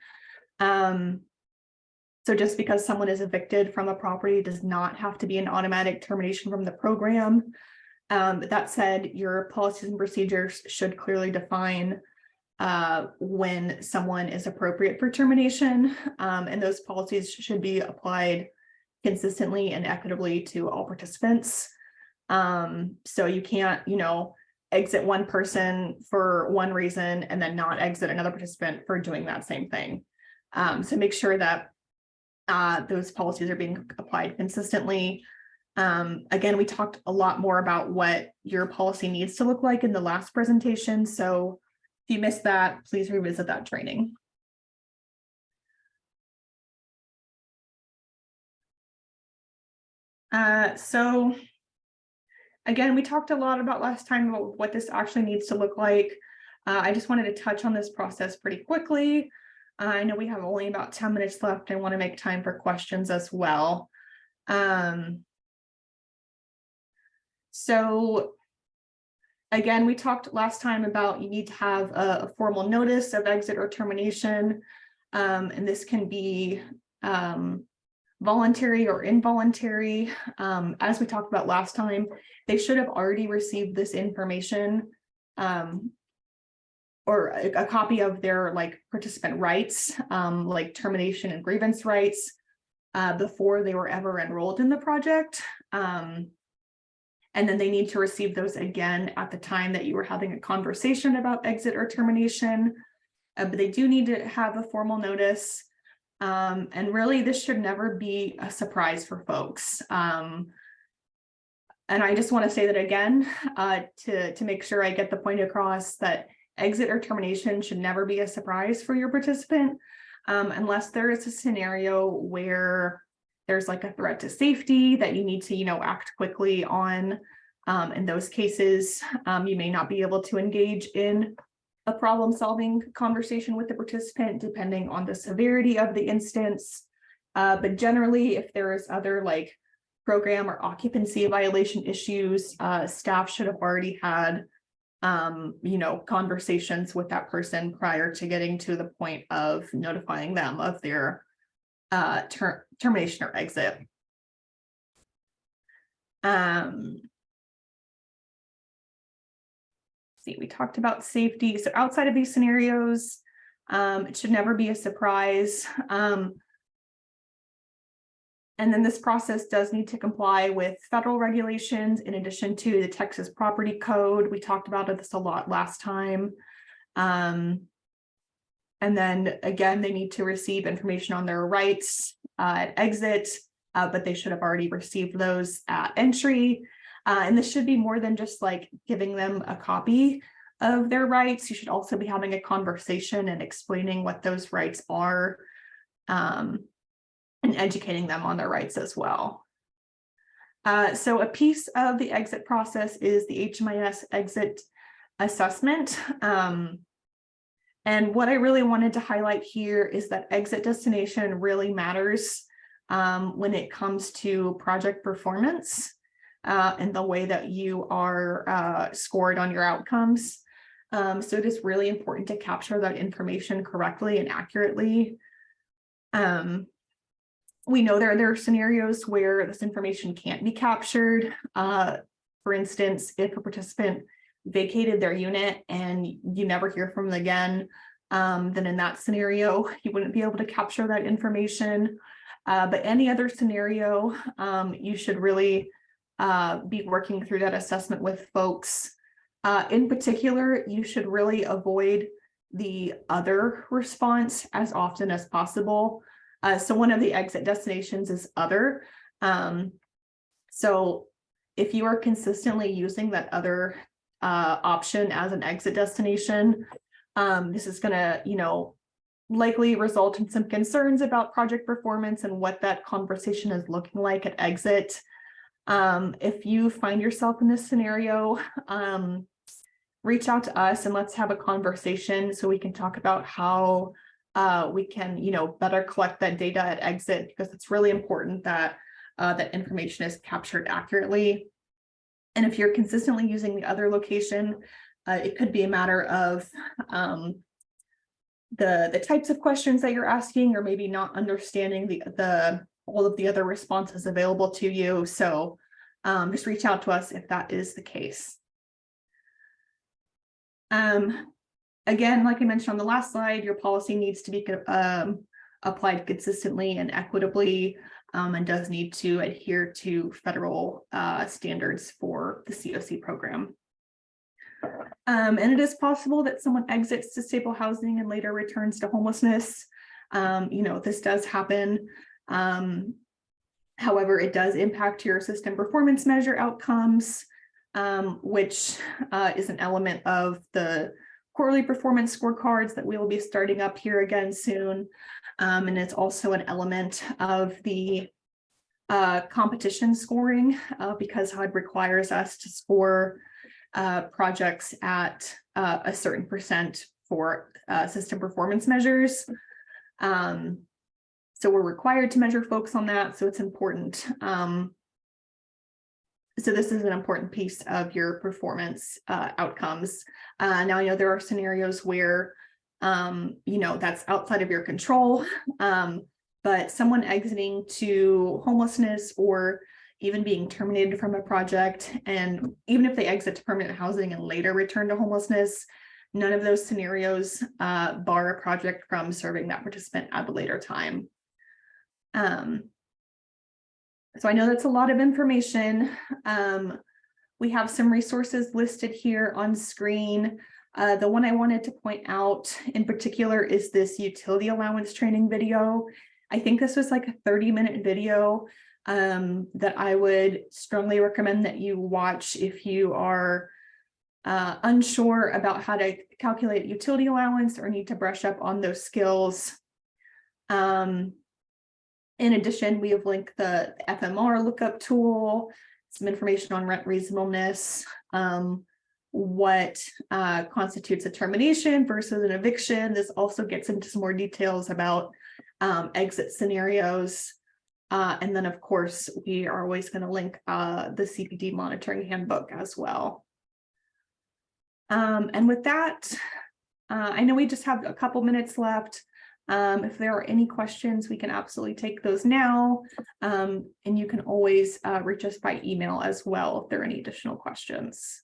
So just because someone is evicted from a property does not have to be an automatic termination from the program. That said, your policies and procedures should clearly define when someone is appropriate for termination, and those policies should be applied consistently and equitably to all participants. So you can't, exit one person for one reason and then not exit another participant for doing that same thing. So make sure that those policies are being applied consistently. Again, we talked a lot more about what your policy needs to look like in the last presentation. So if you missed that, please revisit that training. So again, we talked a lot about last time about what this actually needs to look like. I just wanted to touch on this process pretty quickly. I know we have only about 10 minutes left. I want to make time for questions as well. So again, we talked last time about you need to have a formal notice of exit or termination, and this can be voluntary or involuntary. As we talked about last time, they should have already received this information or a copy of their participant rights, like termination and grievance rights, before they were ever enrolled in the project. And then they need to receive those again at the time that you were having a conversation about exit or termination. But they do need to have a formal notice. And really, this should never be a surprise for folks. And I just want to say that again, to make sure I get the point across that exit or termination should never be a surprise for your participant, unless there is a scenario where there's a threat to safety that you need to, act quickly on. In those cases, you may not be able to engage in a problem-solving conversation with the participant, depending on the severity of the instance. But generally, if there is other program or occupancy violation issues, staff should have already had, conversations with that person prior to getting to the point of notifying them of their termination or exit. See, we talked about safety. So outside of these scenarios, it should never be a surprise. And then this process does need to comply with federal regulations in addition to the Texas Property Code. We talked about this a lot last time. And then again, they need to receive information on their rights at exit, but they should have already received those at entry. And this should be more than just giving them a copy of their rights. You should also be having a conversation and explaining what those rights are, and educating them on their rights as well. So a piece of the exit process is the HMIS exit assessment. And what I really wanted to highlight here is that exit destination really matters when it comes to project performance and the way that you are scored on your outcomes. So it is really important to capture that information correctly and accurately. We know there are scenarios where this information can't be captured. For instance, if a participant vacated their unit and you never hear from them again, then in that scenario, you wouldn't be able to capture that information. But any other scenario, you should really be working through that assessment with folks. In particular, you should really avoid the other response as often as possible. So one of the exit destinations is other. So if you are consistently using that other option as an exit destination, this is going to, likely result in some concerns about project performance and what that conversation is looking like at exit. If you find yourself in this scenario, reach out to us and let's have a conversation so we can talk about how we can, better collect that data at exit, because it's really important that that information is captured accurately. And if you're consistently using the other location, it could be a matter of the types of questions that you're asking, or maybe not understanding the all of the other responses available to you. So just reach out to us if that is the case. Again, like I mentioned on the last slide, your policy needs to be applied consistently and equitably, and does need to adhere to federal standards for the CoC program. And it is possible that someone exits to stable housing and later returns to homelessness. This does happen. However, it does impact your system performance measure outcomes, which is an element of the quarterly performance scorecards that we will be starting up here again soon. And it's also an element of the competition scoring, because HUD requires us to score projects at a certain percent for system performance measures. So we're required to measure folks on that, so it's important. So this is an important piece of your performance outcomes. Now, I know there are scenarios where, that's outside of your control, but someone exiting to homelessness or even being terminated from a project, and even if they exit to permanent housing and later return to homelessness, none of those scenarios bar a project from serving that participant at a later time. So I know that's a lot of information. We have some resources listed here on screen. The one I wanted to point out in particular is this utility allowance training video. I think this was like a 30-minute video that I would strongly recommend that you watch if you are unsure about how to calculate utility allowance or need to brush up on those skills. In addition, we have linked the FMR lookup tool, some information on rent reasonableness, what constitutes a termination versus an eviction. This also gets into some more details about exit scenarios. And then, of course, we are always going to link the CPD monitoring handbook as well. And with that, I know we just have a couple minutes left. If there are any questions, we can absolutely take those now. And you can always reach us by email as well if there are any additional questions.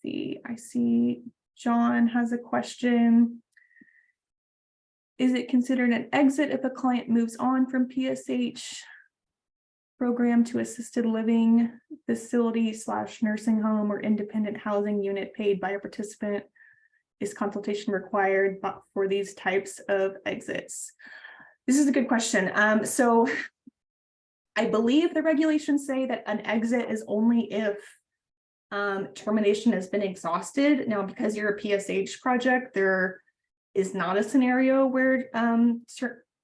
I see John has a question. Is it considered an exit if a client moves on from PSH program to assisted living facility / nursing home or independent housing unit paid by a participant? Is consultation required for these types of exits? This is a good question. So I believe the regulations say that an exit is only if termination has been exhausted. Now, because you're a PSH project, there is not a scenario where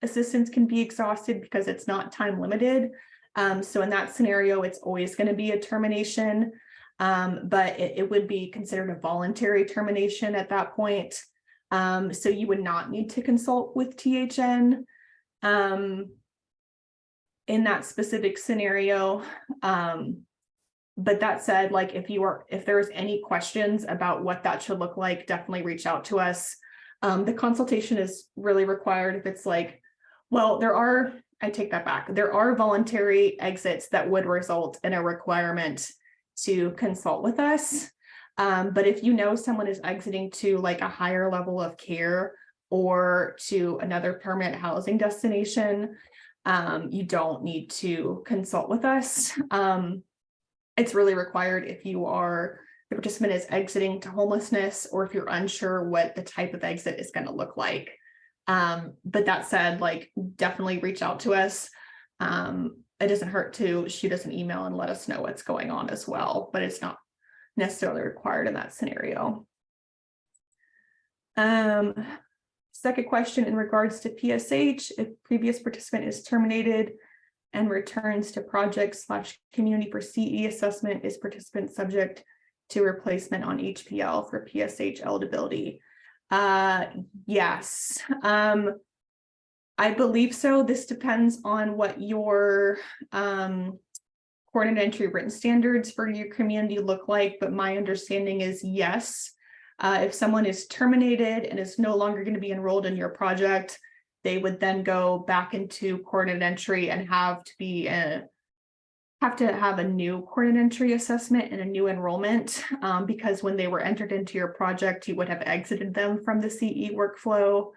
assistance can be exhausted because it's not time limited. So in that scenario, it's always going to be a termination, but it would be considered a voluntary termination at that point. So you would not need to consult with THN in that specific scenario. But that said, like if there's any questions about what that should look like, definitely reach out to us. The consultation is really required if it's like, well, I take that back. There are voluntary exits that would result in a requirement to consult with us. But if you know someone is exiting to like a higher level of care or to another permanent housing destination, you don't need to consult with us. It's really required if the participant is exiting to homelessness or if you're unsure what the type of exit is going to look like. But that said, like, definitely reach out to us. It doesn't hurt to shoot us an email and let us know what's going on as well, but it's not necessarily required in that scenario. Second question in regards to PSH, if previous participant is terminated and returns to project / community for CE assessment, is participant subject to replacement on HPL for PSH eligibility? Yes, I believe so. This depends on what your coordinate entry written standards for your community look like, but my understanding is yes. If someone is terminated and is no longer going to be enrolled in your project, they would then go back into coordinate entry and have to have a new coordinate entry assessment and a new enrollment, because when they were entered into your project, you would have exited them from the CE workflow.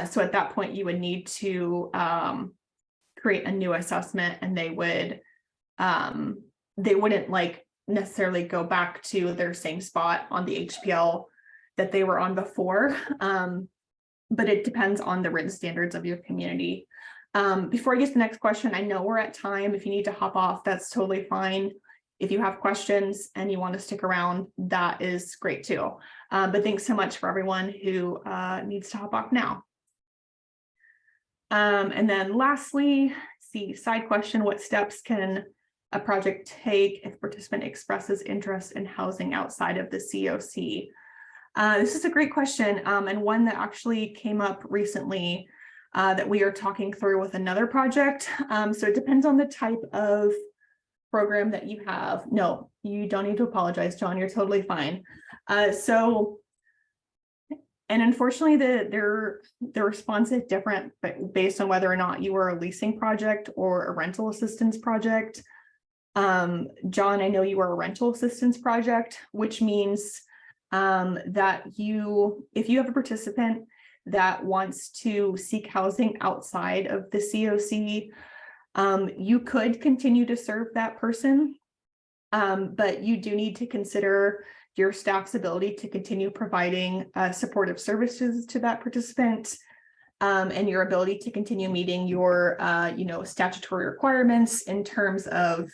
So at that point, you would need to create a new assessment, and they wouldn't like necessarily go back to their same spot on the HPL that they were on before. But it depends on the written standards of your community. Before I get to the next question, I know we're at time. If you need to hop off, that's totally fine. If you have questions and you want to stick around, that is great too. But thanks so much for everyone who needs to hop off now. And then lastly, side question, what steps can a project take if participant expresses interest in housing outside of the CoC? This is a great question, and one that actually came up recently that we are talking through with another project. So it depends on the type of program that you have. No, you don't need to apologize, John, you're totally fine. And unfortunately, the response is different, but based on whether or not you are a leasing project or a rental assistance project. John, I know you are a rental assistance project, which means that if you have a participant that wants to seek housing outside of the CoC, you could continue to serve that person, but you do need to consider your staff's ability to continue providing supportive services to that participant, and your ability to continue meeting your statutory requirements in terms of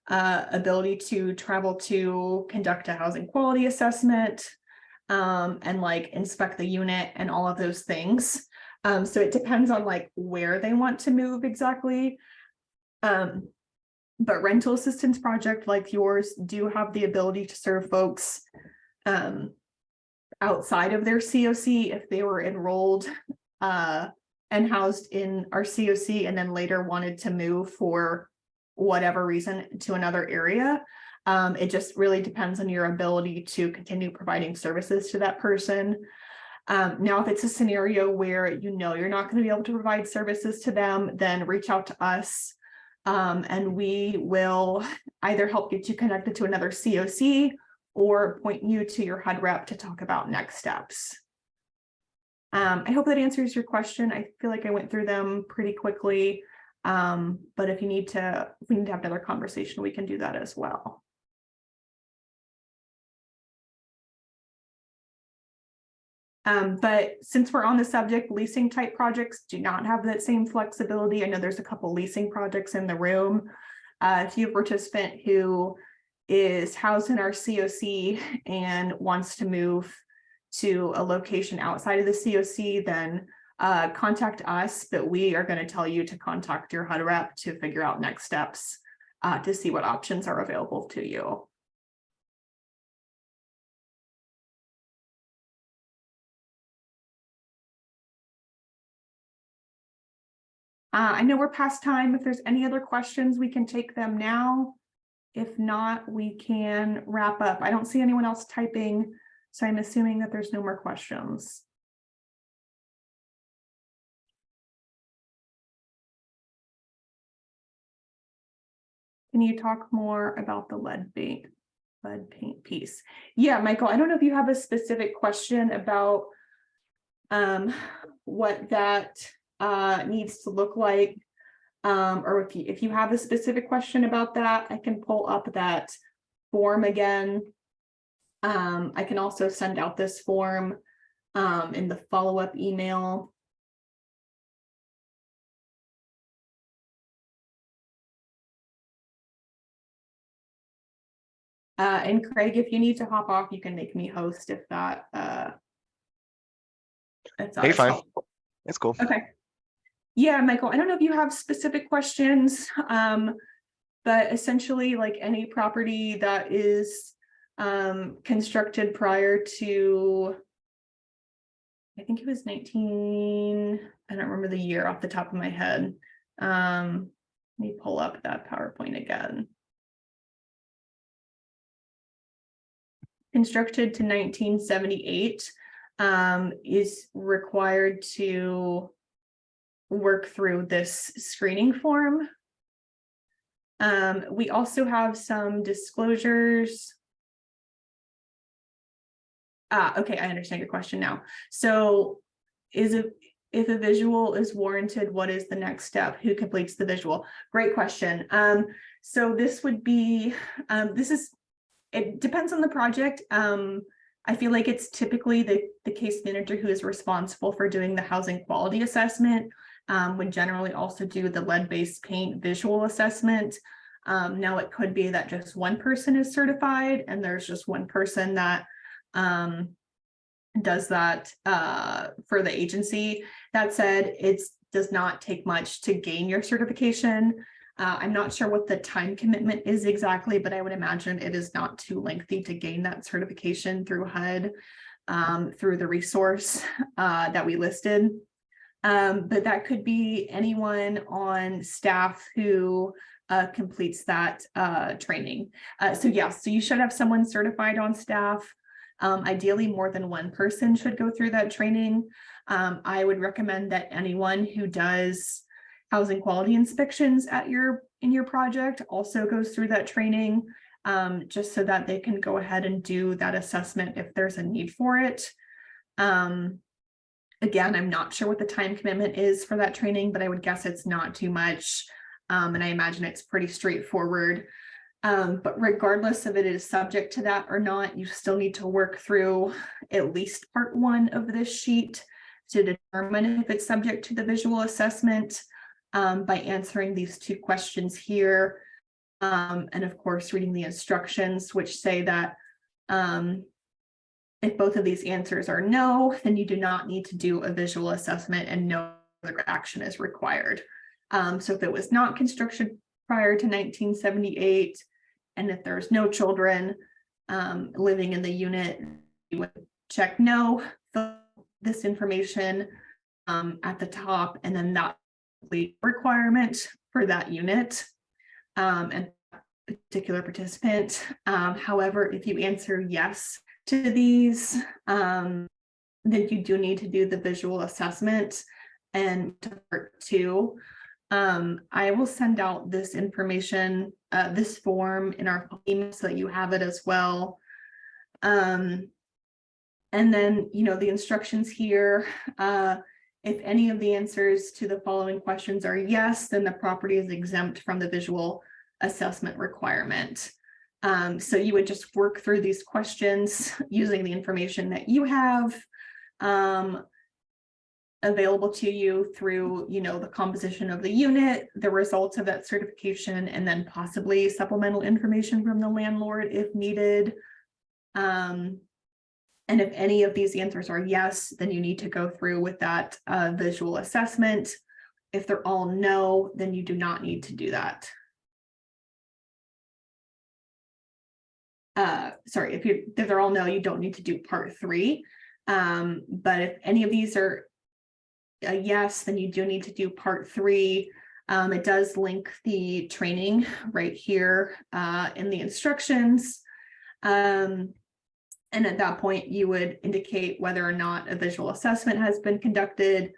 ability to travel to conduct a housing quality assessment, and like inspect the unit and all of those things. So it depends on like where they want to move exactly. But rental assistance project like yours do have the ability to serve folks outside of their CoC if they were enrolled and housed in our CoC and then later wanted to move for whatever reason to another area. It just really depends on your ability to continue providing services to that person. Now, if it's a scenario where you're not going to be able to provide services to them, then reach out to us, and we will either help get you connected to another CoC or point you to your HUD rep to talk about next steps. I hope that answers your question. I feel like I went through them pretty quickly, but if we need to have another conversation, we can do that as well. But since we're on the subject, leasing type projects do not have that same flexibility. I know there's a couple leasing projects in the room. If you have a participant who is housed in our CoC and wants to move to a location outside of the CoC, then contact us, but we are going to tell you to contact your HUD rep to figure out next steps to see what options are available to you. I know we're past time. If there's any other questions, we can take them now. If not, we can wrap up. I don't see anyone else typing, so I'm assuming that there's no more questions. Can you talk more about the lead paint piece? Yeah, Michael, I don't know if you have a specific question about what that needs to look like, or if you have a specific question about that, I can pull up that form again. I can also send out this form in the follow-up email. And Craig, if you need to hop off, you can make me host if that that's Hey, fine. helpful. It's cool. Okay. Yeah, Michael, I don't know if you have specific questions, but essentially like any property that is constructed prior to, I think it was 19, I don't remember the year off the top of my head. Let me pull up that PowerPoint again. constructed to 1978 is required to work through this screening form. We also have some disclosures. Okay, I understand your question now. So if a visual is warranted, what is the next step? Who completes the visual? Great question. So this would be, it depends on the project. I feel like it's typically the case manager who is responsible for doing the housing quality assessment, would generally also do the lead-based paint visual assessment. Now it could be that just one person is certified and there's just one person that does that for the agency. That said, it does not take much to gain your certification. I'm not sure what the time commitment is exactly, but I would imagine it is not too lengthy to gain that certification through HUD, through the resource that we listed. But that could be anyone on staff who completes that training. So yes, so you should have someone certified on staff. Ideally, more than one person should go through that training. I would recommend that anyone who does housing quality inspections in your project also goes through that training, just so that they can go ahead and do that assessment if there's a need for it. Again, I'm not sure what the time commitment is for that training, but I would guess it's not too much. And I imagine it's pretty straightforward. But regardless of it is subject to that or not, you still need to work through at least part 1 of this sheet to determine if it's subject to the visual assessment, by answering these 2 questions here. And of course, reading the instructions, which say that if both of these answers are no, then you do not need to do a visual assessment and no other action is required. So if it was not construction prior to 1978, and if there's no children living in the unit, you would check no, fill this information at the top, and then that requirement for that unit and particular participant. However, if you answer yes to these, then you do need to do the visual assessment. And part 2, I will send out this information, this form in our email so that you have it as well. And then, the instructions here, if any of the answers to the following questions are yes, then the property is exempt from the visual assessment requirement. So you would just work through these questions using the information that you have available to you through, the composition of the unit, the results of that certification, and then possibly supplemental information from the landlord if needed. And if any of these answers are yes, then you need to go through with that visual assessment. If they're all no, then you do not need to do that. Sorry, if they're all no, you don't need to do part 3. But if any of these are a yes, then you do need to do part 3. It does link the training right here in the instructions. And at that point, you would indicate whether or not a visual assessment has been conducted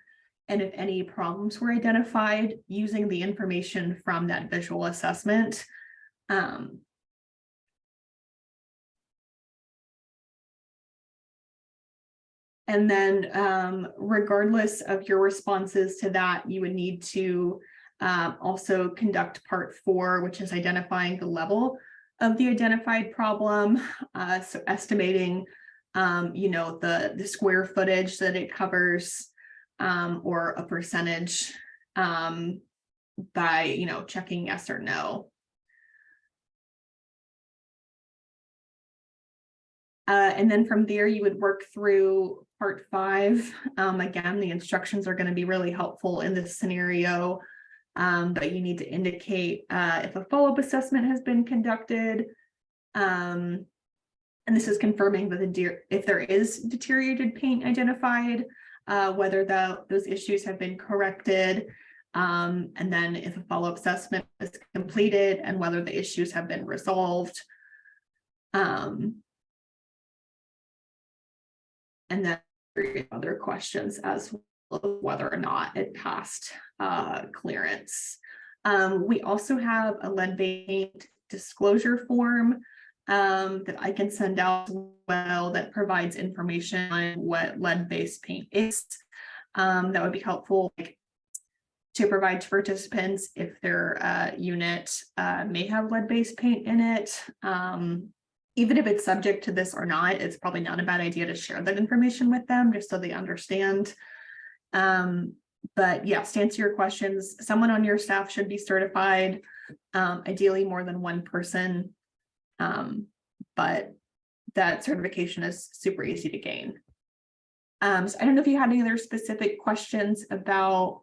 and if any problems were identified using the information from that visual assessment. And then regardless of your responses to that, you would need to also conduct part 4, which is identifying the level of the identified problem. So estimating, the square footage that it covers, or a percentage by, checking yes or no. And then from there, you would work through part 5. Again, the instructions are going to be really helpful in this scenario, but you need to indicate if a follow-up assessment has been conducted. And this is confirming that if there is deteriorated paint identified, whether those issues have been corrected, and then if a follow-up assessment is completed and whether the issues have been resolved. and then other questions as well as whether or not it passed clearance. We also have a lead-based disclosure form that I can send out as well that provides information on what lead-based paint is. That would be helpful to provide to participants if their unit may have lead-based paint in it. Even if it's subject to this or not, it's probably not a bad idea to share that information with them just so they understand. But yes, to answer your questions, someone on your staff should be certified, ideally more than one person. But that certification is super easy to gain. So I don't know if you had any other specific questions about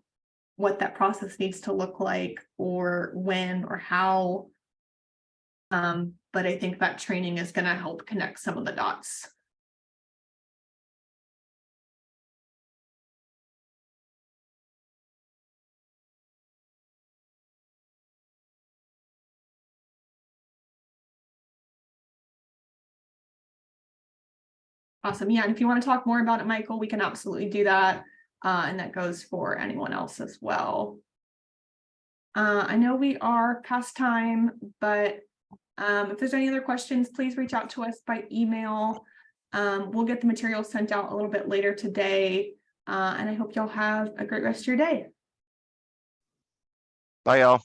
what that process needs to look like or when or how. But I think that training is going to help connect some of the dots. Awesome. Yeah, and if you want to talk more about it, Michael, we can absolutely do that. And that goes for anyone else as well. I know we are past time, but if there's any other questions, please reach out to us by email. We'll get the material sent out a little bit later today. And I hope y'all have a great rest of your day. Bye, y'all.